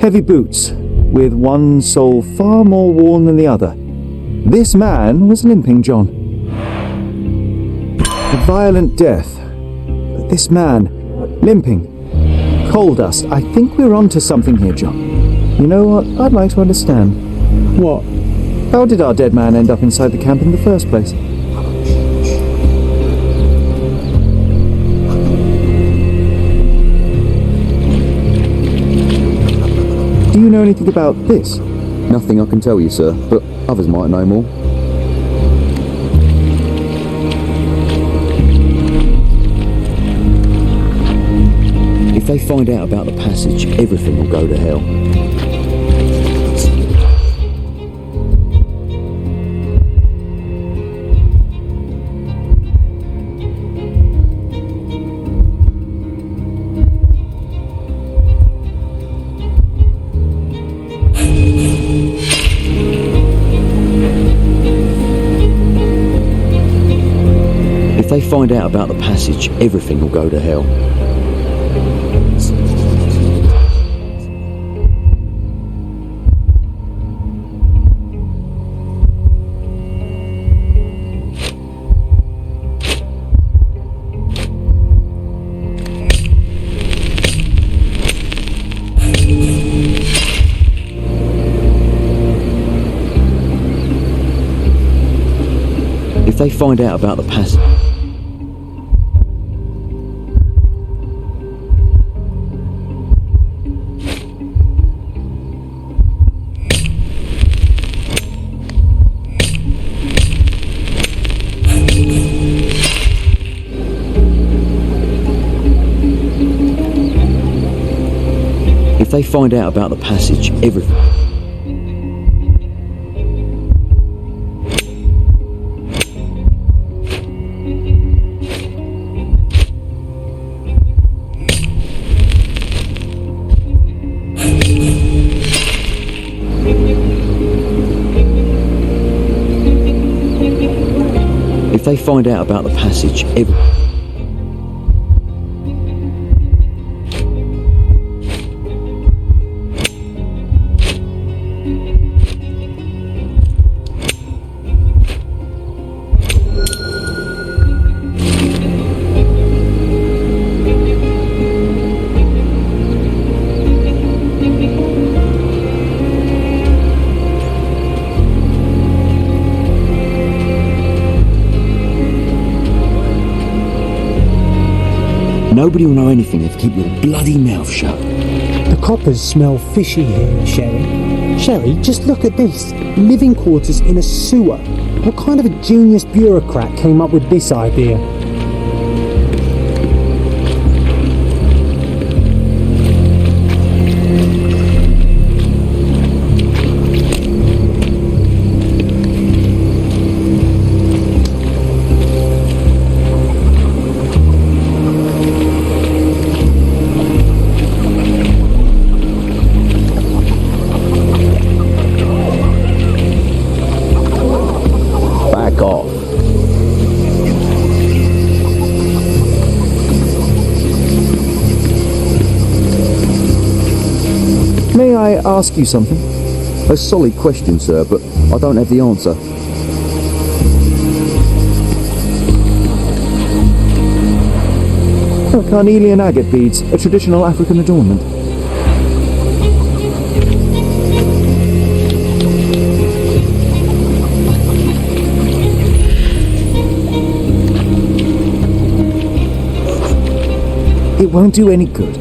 Heavy boots, with one sole far more worn than the other. This man was limping John. A violent death. But this man, limping. Coal dust. I think we're onto something here, John. You know what? I'd like to understand. What? How did our dead man end up inside the camp in the first place? Do you know anything about this? Nothing I can tell you, sir, but others might know more. If they find out about the passage, everything will go to hell. If they find out about the passage, everything will go to hell. If they find out about the passage... If they find out about the passage, everything... If they find out about the passage, nobody will know anything if you keep your bloody mouth shut. The coppers smell fishy here, Sherry. Sherry, just look at this. Living quarters in a sewer. What kind of a genius bureaucrat came up with this idea? ask you something? A solid question, sir, but I don't have the answer. Are carnelian agate beads a traditional African adornment? It won't do any good.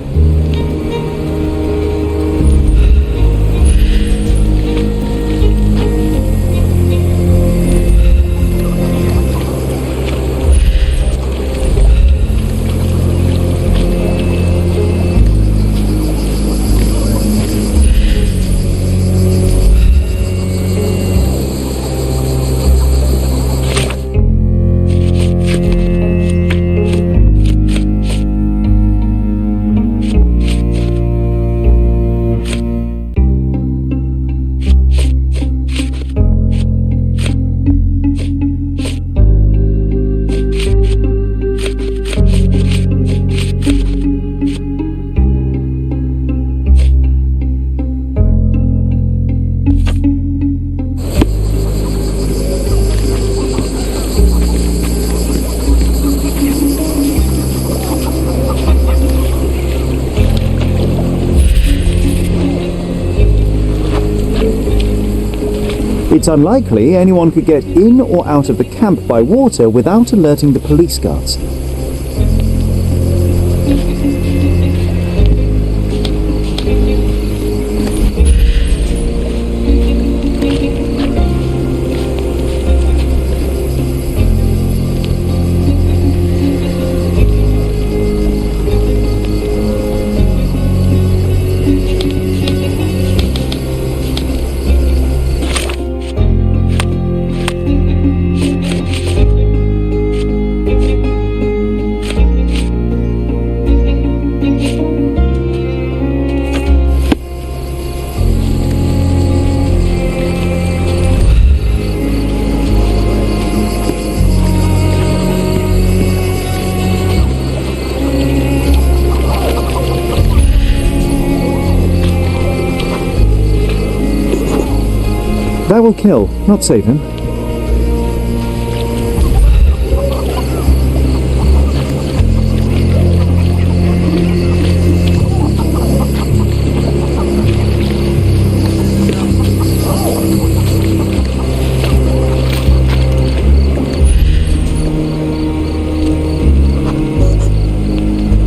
It's unlikely anyone could get in or out of the camp by water without alerting the police guards. That will kill, not save him.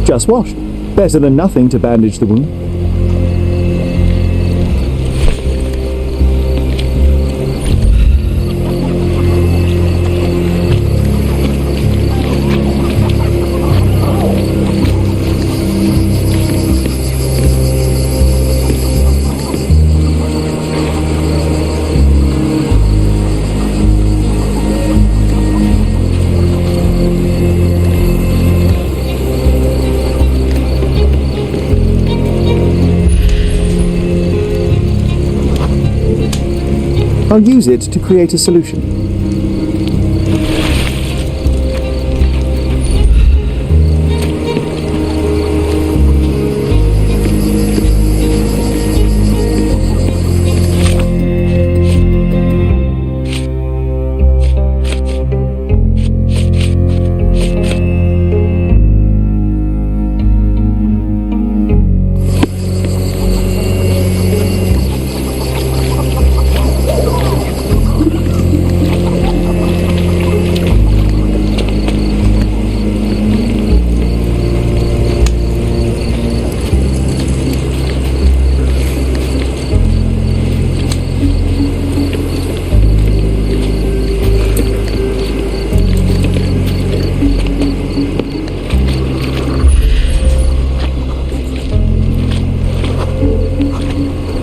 Just washed. Better than nothing to bandage the wound. I'll use it to create a solution.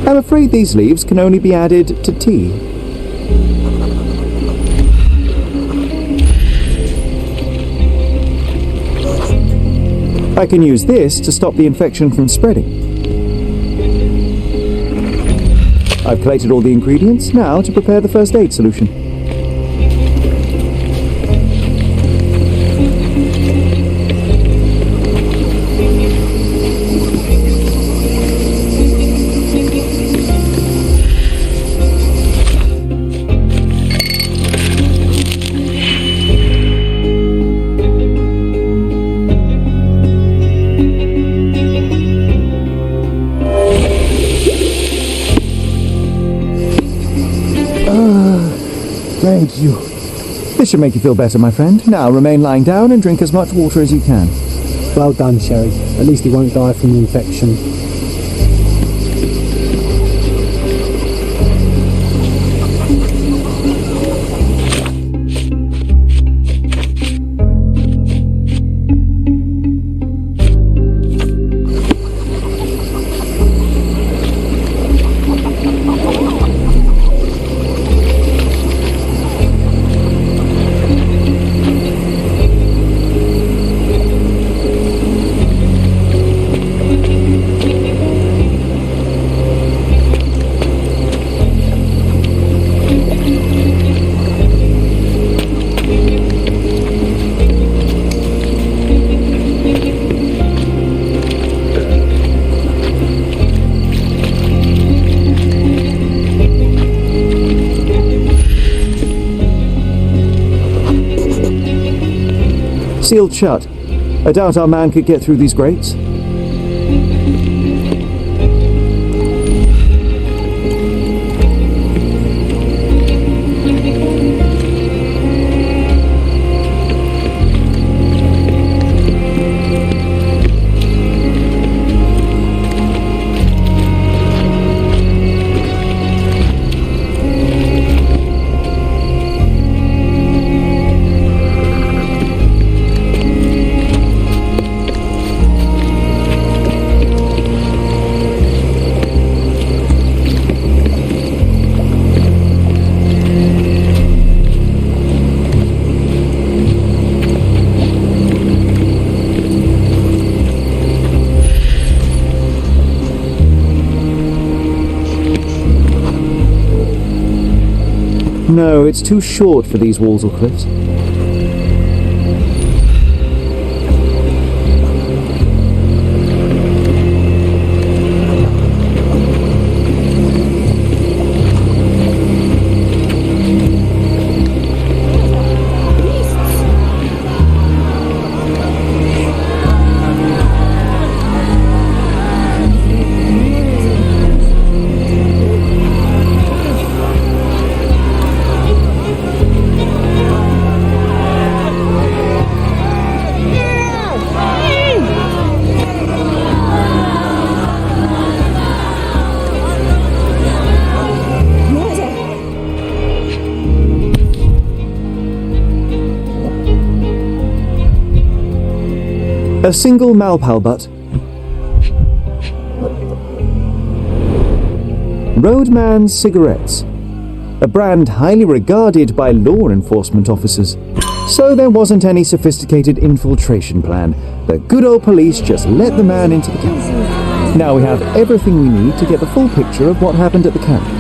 I'm afraid these leaves can only be added to tea. I can use this to stop the infection from spreading. I've collated all the ingredients, now to prepare the first aid solution. Thank you. This should make you feel better, my friend. Now remain lying down and drink as much water as you can. Well done, Sherry. At least he won't die from the infection. Sealed shut. I doubt our man could get through these grates. No, it's too short for these walls or cliffs. A single Malpal butt. Roadman's cigarettes. A brand highly regarded by law enforcement officers. So there wasn't any sophisticated infiltration plan. The good old police just let the man into the camp. Now we have everything we need to get the full picture of what happened at the camp.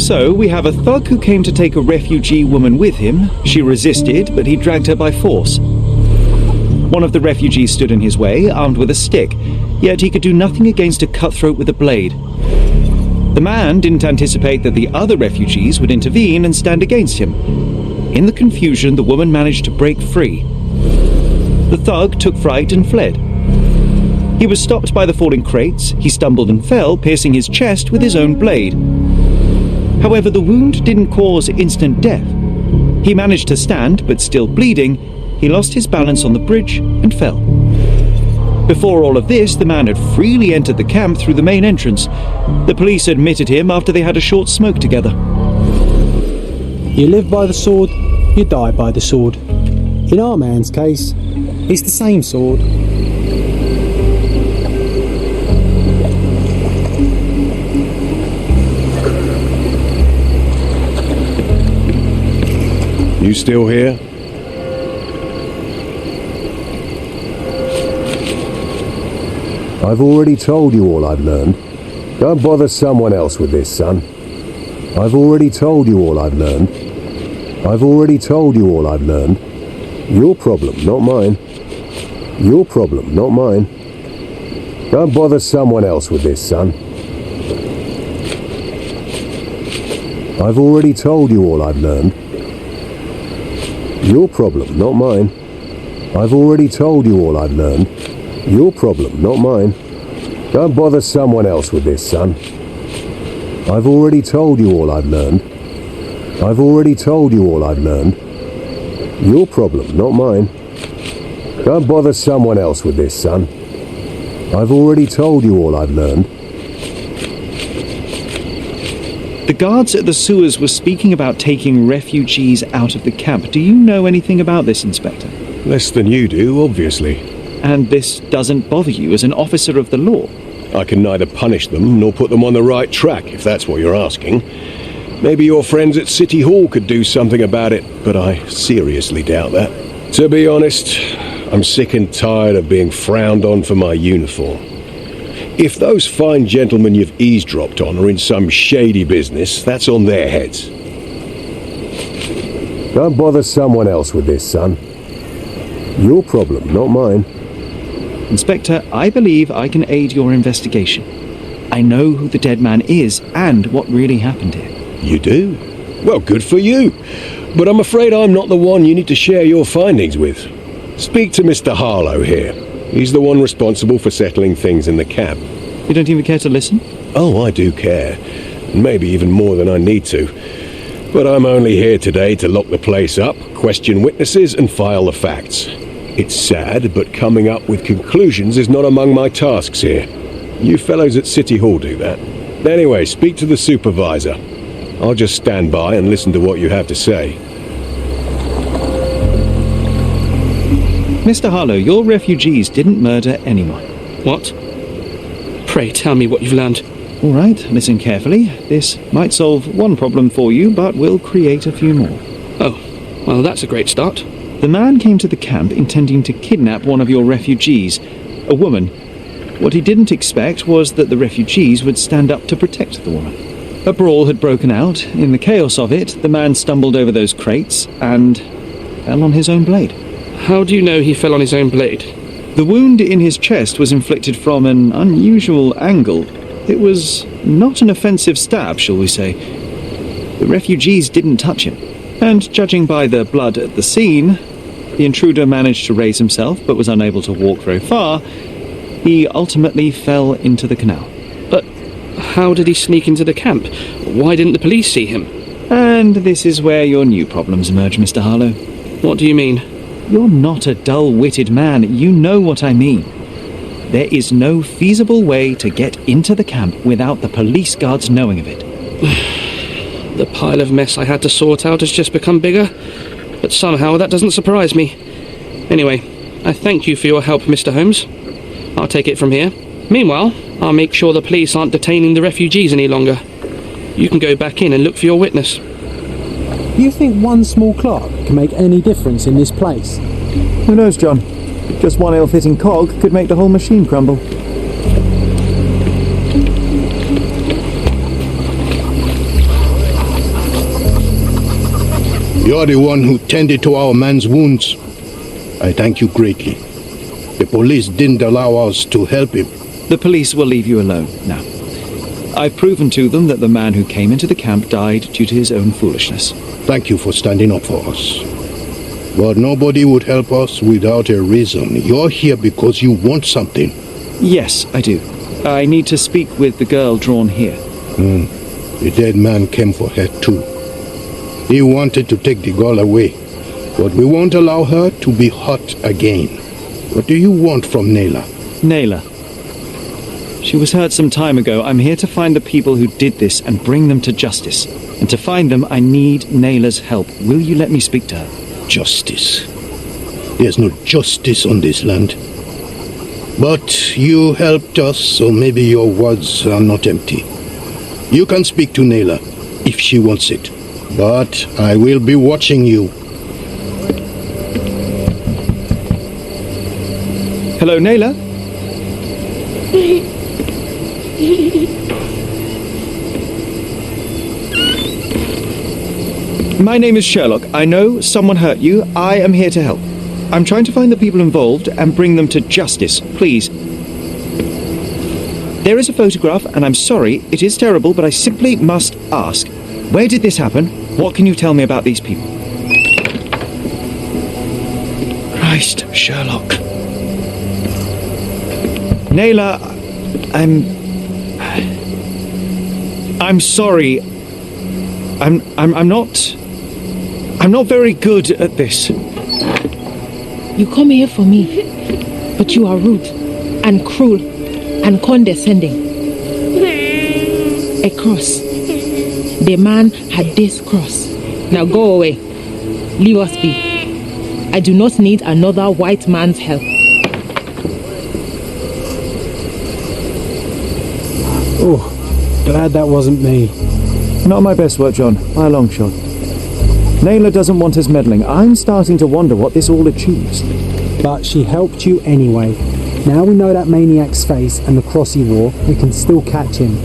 So, we have a thug who came to take a refugee woman with him. She resisted, but he dragged her by force. One of the refugees stood in his way, armed with a stick, yet he could do nothing against a cutthroat with a blade. The man didn't anticipate that the other refugees would intervene and stand against him. In the confusion, the woman managed to break free. The thug took fright and fled. He was stopped by the falling crates. He stumbled and fell, piercing his chest with his own blade. However, the wound didn't cause instant death. He managed to stand, but still bleeding, he lost his balance on the bridge and fell. Before all of this, the man had freely entered the camp through the main entrance. The police admitted him after they had a short smoke together. You live by the sword, you die by the sword. In our man's case, it's the same sword. You still here? I've already told you all I've learned. Don't bother someone else with this, son. I've already told you all I've learned. I've already told you all I've learned. Your problem, not mine. Your problem, not mine. Don't bother someone else with this, son. I've already told you all I've learned. Your problem, not mine. I've already told you all I've learned. Your problem, not mine. Don't bother someone else with this, son. I've already told you all I've learned. I've already told you all I've learned. Your problem, not mine. Don't bother someone else with this, son. I've already told you all I've learned. The guards at the sewers were speaking about taking refugees out of the camp. Do you know anything about this, Inspector? Less than you do, obviously. And this doesn't bother you as an officer of the law? I can neither punish them nor put them on the right track, if that's what you're asking. Maybe your friends at City Hall could do something about it, but I seriously doubt that. To be honest, I'm sick and tired of being frowned on for my uniform. If those fine gentlemen you've eavesdropped on are in some shady business, that's on their heads. Don't bother someone else with this, son. Your problem, not mine. Inspector, I believe I can aid your investigation. I know who the dead man is and what really happened here. You do? Well, good for you. But I'm afraid I'm not the one you need to share your findings with. Speak to Mr. Harlow here. He's the one responsible for settling things in the camp. You don't even care to listen? Oh, I do care. Maybe even more than I need to. But I'm only here today to lock the place up, question witnesses, and file the facts. It's sad, but coming up with conclusions is not among my tasks here. You fellows at City Hall do that. Anyway, speak to the supervisor. I'll just stand by and listen to what you have to say. Mr. Harlow, your refugees didn't murder anyone. What? Pray tell me what you've learned. All right, listen carefully. This might solve one problem for you, but will create a few more. Oh, well, that's a great start. The man came to the camp intending to kidnap one of your refugees, a woman. What he didn't expect was that the refugees would stand up to protect the woman. A brawl had broken out. In the chaos of it, the man stumbled over those crates and fell on his own blade. How do you know he fell on his own blade? The wound in his chest was inflicted from an unusual angle. It was not an offensive stab, shall we say. The refugees didn't touch him. And judging by the blood at the scene, the intruder managed to raise himself but was unable to walk very far. He ultimately fell into the canal. But how did he sneak into the camp? Why didn't the police see him? And this is where your new problems emerge, Mr. Harlow. What do you mean? You're not a dull-witted man. You know what I mean. There is no feasible way to get into the camp without the police guards knowing of it. The pile of mess I had to sort out has just become bigger, but somehow that doesn't surprise me. Anyway, I thank you for your help, Mr. Holmes. I'll take it from here. Meanwhile, I'll make sure the police aren't detaining the refugees any longer. You can go back in and look for your witness. You think one small clock can make any difference in this place? Who knows, John? Just one ill-fitting cog could make the whole machine crumble. You're the one who tended to our man's wounds. I thank you greatly. The police didn't allow us to help him. The police will leave you alone now. I've proven to them that the man who came into the camp died due to his own foolishness. Thank you for standing up for us. But nobody would help us without a reason. You're here because you want something. Yes, I do. I need to speak with the girl drawn here. The dead man came for her too. He wanted to take the girl away, but we won't allow her to be hurt again. What do you want from Naylor? Naylor. She was hurt some time ago. I'm here to find the people who did this and bring them to justice. And to find them, I need Naylor's help. Will you let me speak to her? Justice. There's no justice on this land. But you helped us, so maybe your words are not empty. You can speak to Naylor if she wants it. But I will be watching you. Hello, Naylor? My name is Sherlock. I know someone hurt you. I am here to help. I'm trying to find the people involved and bring them to justice. Please. There is a photograph, and I'm sorry, it is terrible, but I simply must ask. Where did this happen? What can you tell me about these people? Christ, Sherlock. Naylor, I'm sorry. I'm not very good at this. You come here for me, but you are rude and cruel and condescending. A cross. The man had this cross. Now go away. Leave us be. I do not need another white man's help. Oh, glad that wasn't me. Not my best work, John, by a long shot. Naylor doesn't want us meddling. I'm starting to wonder what this all achieves. But she helped you anyway. Now we know that maniac's face and the cross he wore, we can still catch him.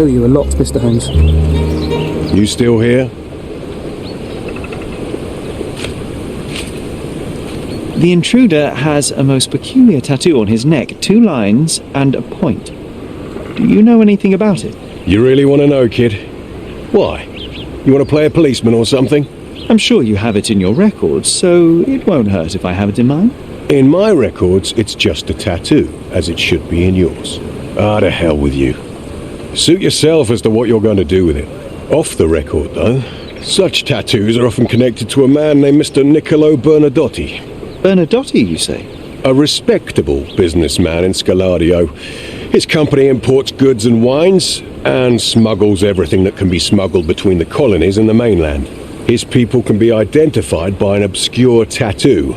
owe you a lot, Mr. Holmes. You still here? The intruder has a most peculiar tattoo on his neck, 2 lines and a point. Do you know anything about it? You really want to know, kid? Why? You want to play a policeman or something? I'm sure you have it in your records, so it won't hurt if I have it in mine. In my records, it's just a tattoo, as it should be in yours. Ah, to hell with you. Suit yourself as to what you're going to do with it. Off the record, though, such tattoos are often connected to a man named Mr. Niccolo Bernadotti. Bernadotti, you say? A respectable businessman in Scaladio. His company imports goods and wines, and smuggles everything that can be smuggled between the colonies and the mainland. His people can be identified by an obscure tattoo,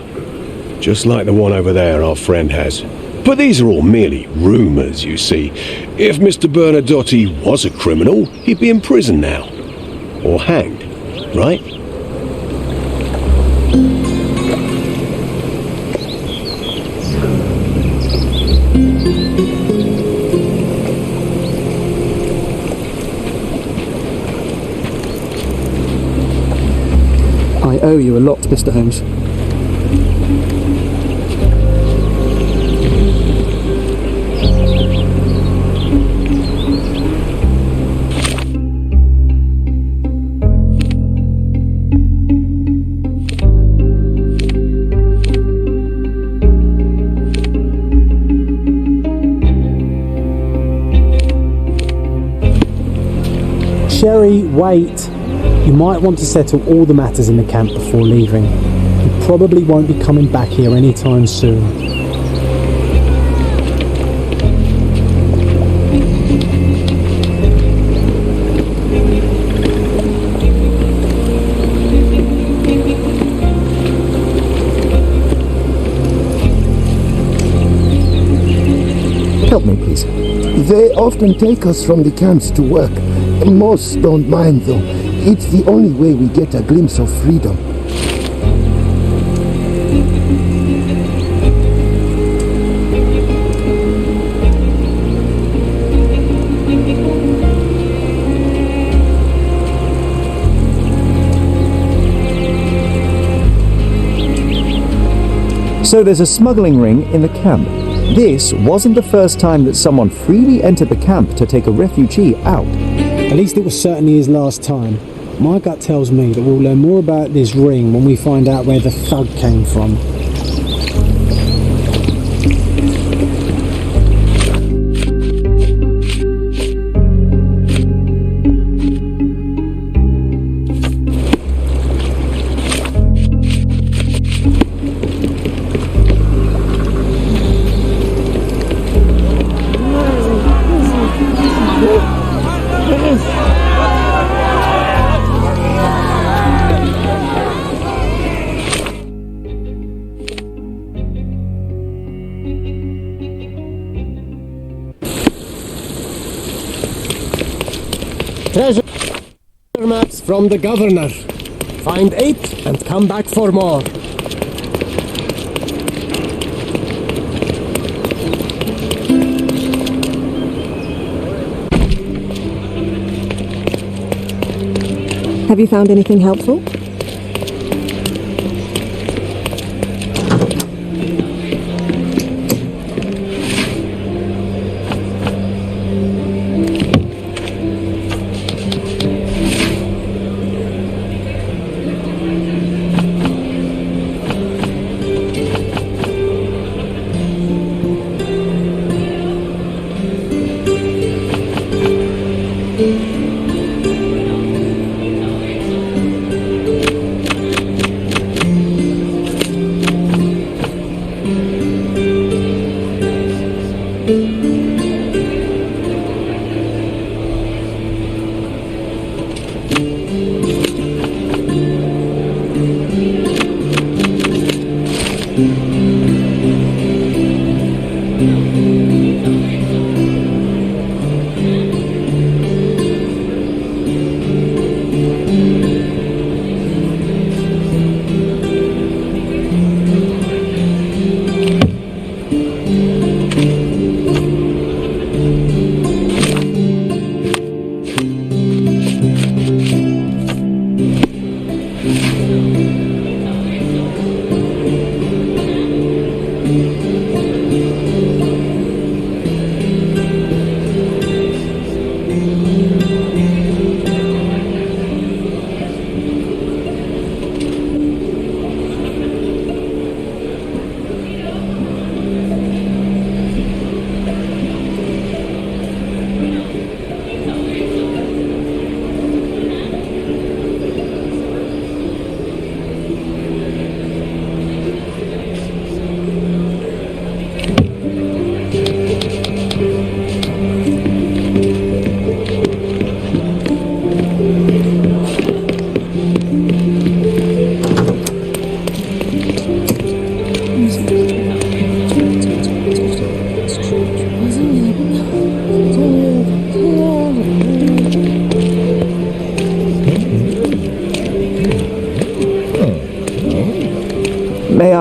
just like the one over there our friend has. But these are all merely rumours, you see. If Mr. Bernadotti was a criminal, he'd be in prison now. Or hanged, right? I owe you a lot, Mr. Holmes. Sherry, wait. You might want to settle all the matters in the camp before leaving. You probably won't be coming back here anytime soon. Help me, please. They often take us from the camps to work. Most don't mind, though. It's the only way we get a glimpse of freedom. So there's a smuggling ring in the camp. This wasn't the first time that someone freely entered the camp to take a refugee out. At least it was certainly his last time. My gut tells me that we'll learn more about this ring when we find out where the thug came from. Treasure maps from the governor. Find 8 and come back for more. Have you found anything helpful?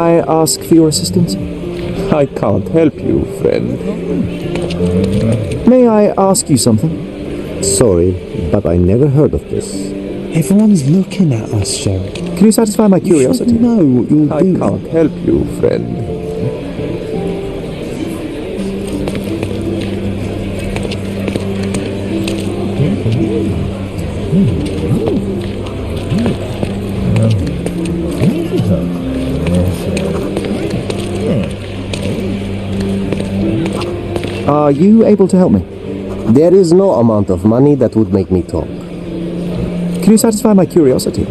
I ask for your assistance? I can't help you, friend. May I ask you something? Sorry, but I never heard of this. Everyone's looking at us, Sherry. Can you satisfy my curiosity? You should know what you're doing. I can't help you, friend. Are you able to help me? There is no amount of money that would make me talk. Can you satisfy my curiosity?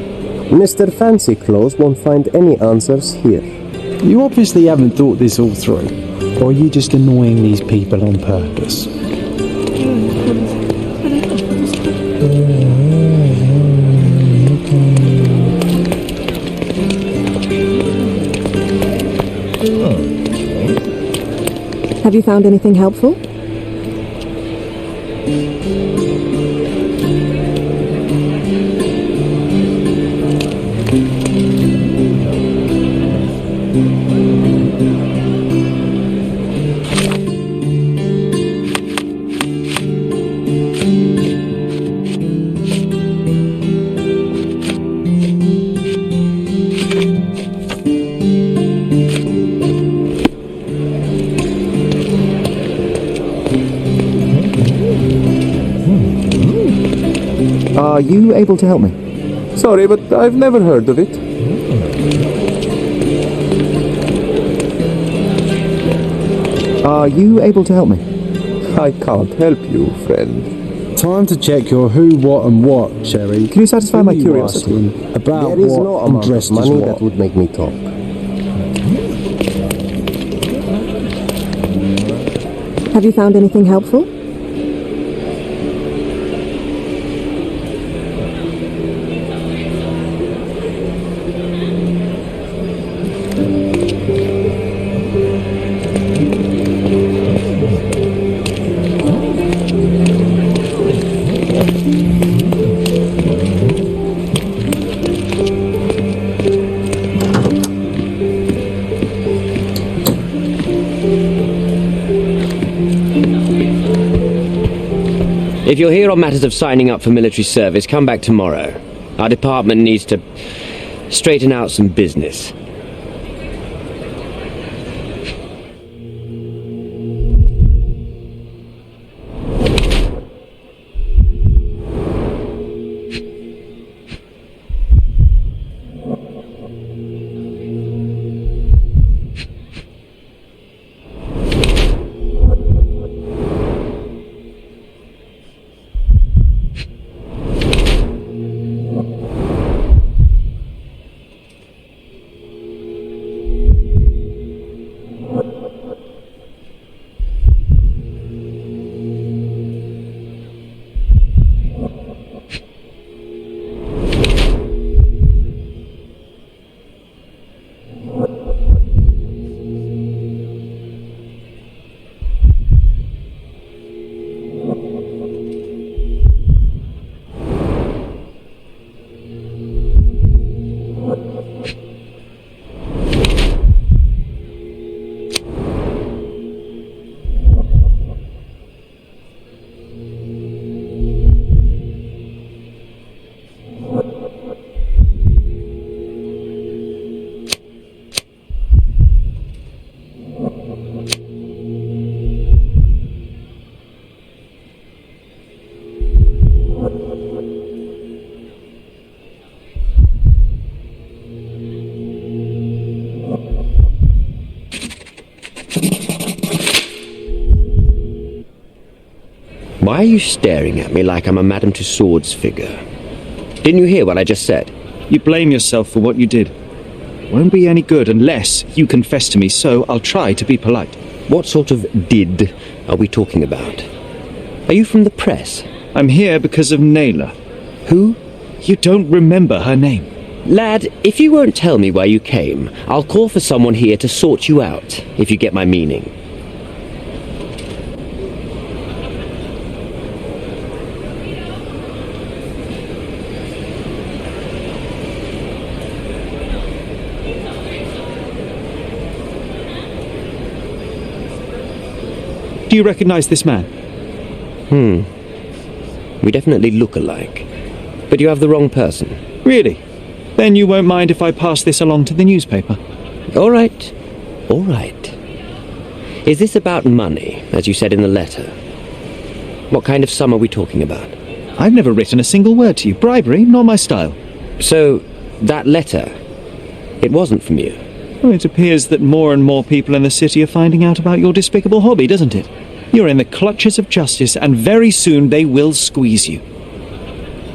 Mr. Fancy Clothes won't find any answers here. You obviously haven't thought this all through. Or are you just annoying these people on purpose? Have you found anything helpful? Are you able to help me? Sorry, but I've never heard of it. Are you able to help me? I can't help you, friend. Time to check your who, what, and what, Sherry. Can you satisfy my curiosity? About There is what no and amount of dressed as money what? that would make me talk. Have you found anything helpful? If you're here on matters of signing up for military service, come back tomorrow. Our department needs to straighten out some business. Why are you staring at me like I'm a Madame Tussauds figure? Didn't you hear what I just said? You blame yourself for what you did. Won't be any good unless you confess to me, so I'll try to be polite. What sort of did are we talking about? Are you from the press? I'm here because of Naylor. Who? You don't remember her name. Lad, if you won't tell me where you came, I'll call for someone here to sort you out, if you get my meaning. Do you recognize this man? We definitely look alike. But you have the wrong person. Really? Then you won't mind if I pass this along to the newspaper? All right. All right. Is this about money, as you said in the letter? What kind of sum are we talking about? I've never written a single word to you. Bribery, not my style. So, that letter, it wasn't from you? Well, it appears that more and more people in the city are finding out about your despicable hobby, doesn't it? You're in the clutches of justice, and very soon they will squeeze you.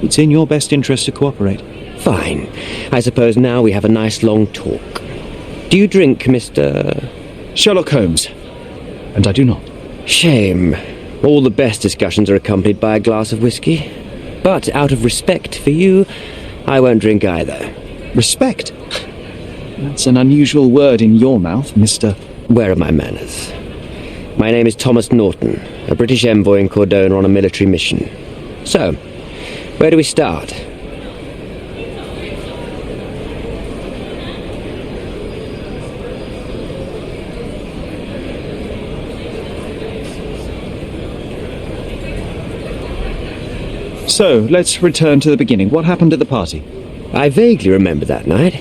It's in your best interest to cooperate. Fine. I suppose now we have a nice long talk. Do you drink, Mr... Sherlock Holmes. And I do not. Shame. All the best discussions are accompanied by a glass of whiskey. But out of respect for you, I won't drink either. Respect? That's an unusual word in your mouth, Mr... Where are my manners? My name is Thomas Norton, a British envoy in Cordona on a military mission. So, where do we start? So, let's return to the beginning. What happened at the party? I vaguely remember that night.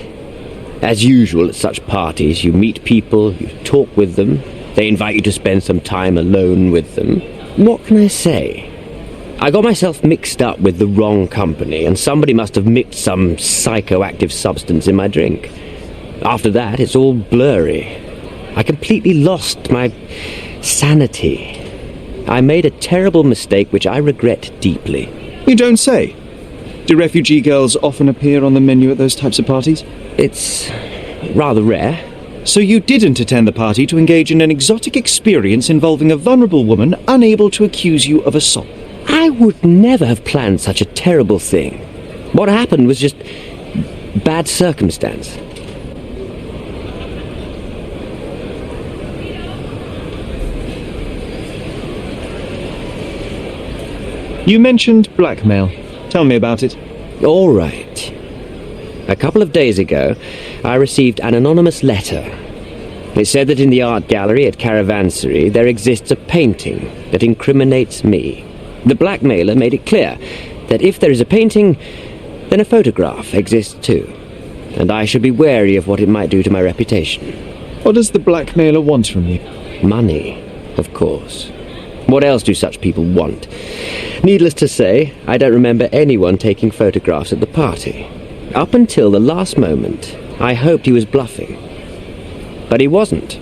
As usual at such parties, you meet people, you talk with them, they invite you to spend some time alone with them. What can I say? I got myself mixed up with the wrong company, and somebody must have mixed some psychoactive substance in my drink. After that, it's all blurry. I completely lost my sanity. I made a terrible mistake which I regret deeply. You don't say. Do refugee girls often appear on the menu at those types of parties? It's rather rare. So you didn't attend the party to engage in an exotic experience involving a vulnerable woman unable to accuse you of assault? I would never have planned such a terrible thing. What happened was just bad circumstance. You mentioned blackmail. Tell me about it. All right. A couple of days ago, I received an anonymous letter. It said that in the art gallery at Caravansary there exists a painting that incriminates me. The blackmailer made it clear that if there is a painting, then a photograph exists too, and I should be wary of what it might do to my reputation. What does the blackmailer want from you? Money, of course. What else do such people want? Needless to say, I don't remember anyone taking photographs at the party. Up until the last moment, I hoped he was bluffing. But he wasn't,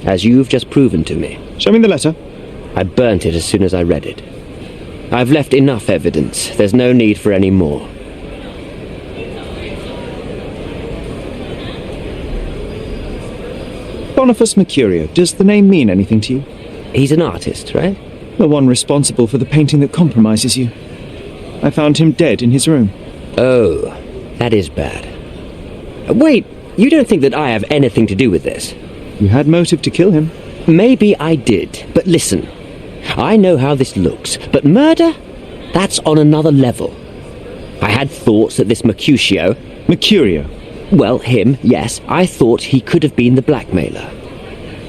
as you've just proven to me. Show me the letter. I burnt it as soon as I read it. I've left enough evidence. There's no need for any more. Boniface Mercurio. Does the name mean anything to you? He's an artist, right? The one responsible for the painting that compromises you. I found him dead in his room. Oh, that is bad. Wait, you don't think that I have anything to do with this? You had motive to kill him. Maybe I did, but listen. I know how this looks, but murder? That's on another level. I had thoughts that this Mercutio... Mercurio? Well, him, yes. I thought he could have been the blackmailer.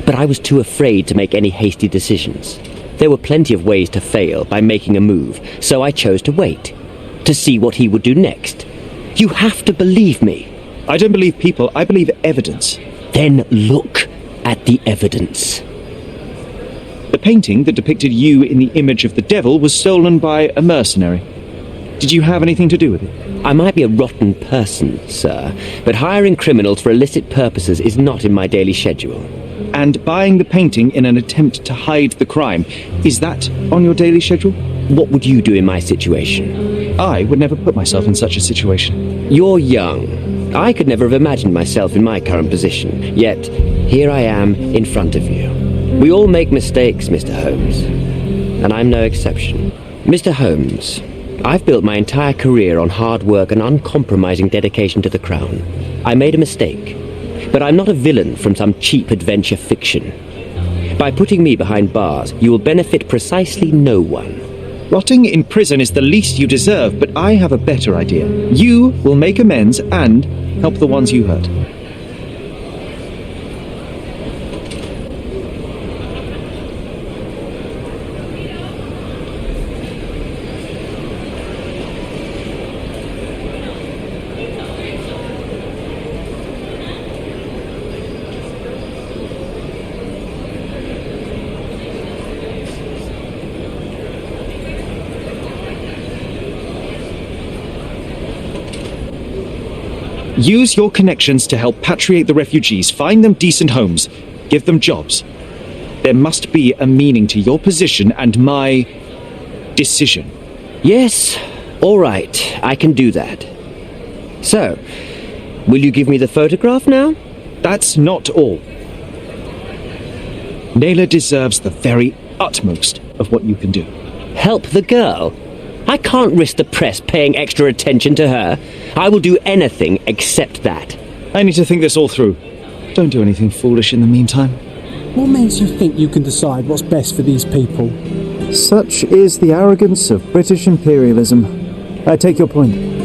But I was too afraid to make any hasty decisions. There were plenty of ways to fail by making a move, so I chose to wait, to see what he would do next. You have to believe me. I don't believe people, I believe evidence. Then look at the evidence. The painting that depicted you in the image of the devil was stolen by a mercenary. Did you have anything to do with it? I might be a rotten person, sir, but hiring criminals for illicit purposes is not in my daily schedule. And buying the painting in an attempt to hide the crime, is that on your daily schedule? What would you do in my situation? I would never put myself in such a situation. You're young. I could never have imagined myself in my current position, yet here I am in front of you. We all make mistakes, Mr. Holmes, and I'm no exception. Mr. Holmes, I've built my entire career on hard work and uncompromising dedication to the Crown. I made a mistake, but I'm not a villain from some cheap adventure fiction. By putting me behind bars, you will benefit precisely no one. Rotting in prison is the least you deserve, but I have a better idea. You will make amends and help the ones you hurt. Use your connections to help patriate the refugees, find them decent homes, give them jobs. There must be a meaning to your position and my decision. Yes, all right, I can do that. So, will you give me the photograph now? That's not all. Naylor deserves the very utmost of what you can do. Help the girl? I can't risk the press paying extra attention to her. I will do anything except that. I need to think this all through. Don't do anything foolish in the meantime. What makes you think you can decide what's best for these people? Such is the arrogance of British imperialism. I take your point.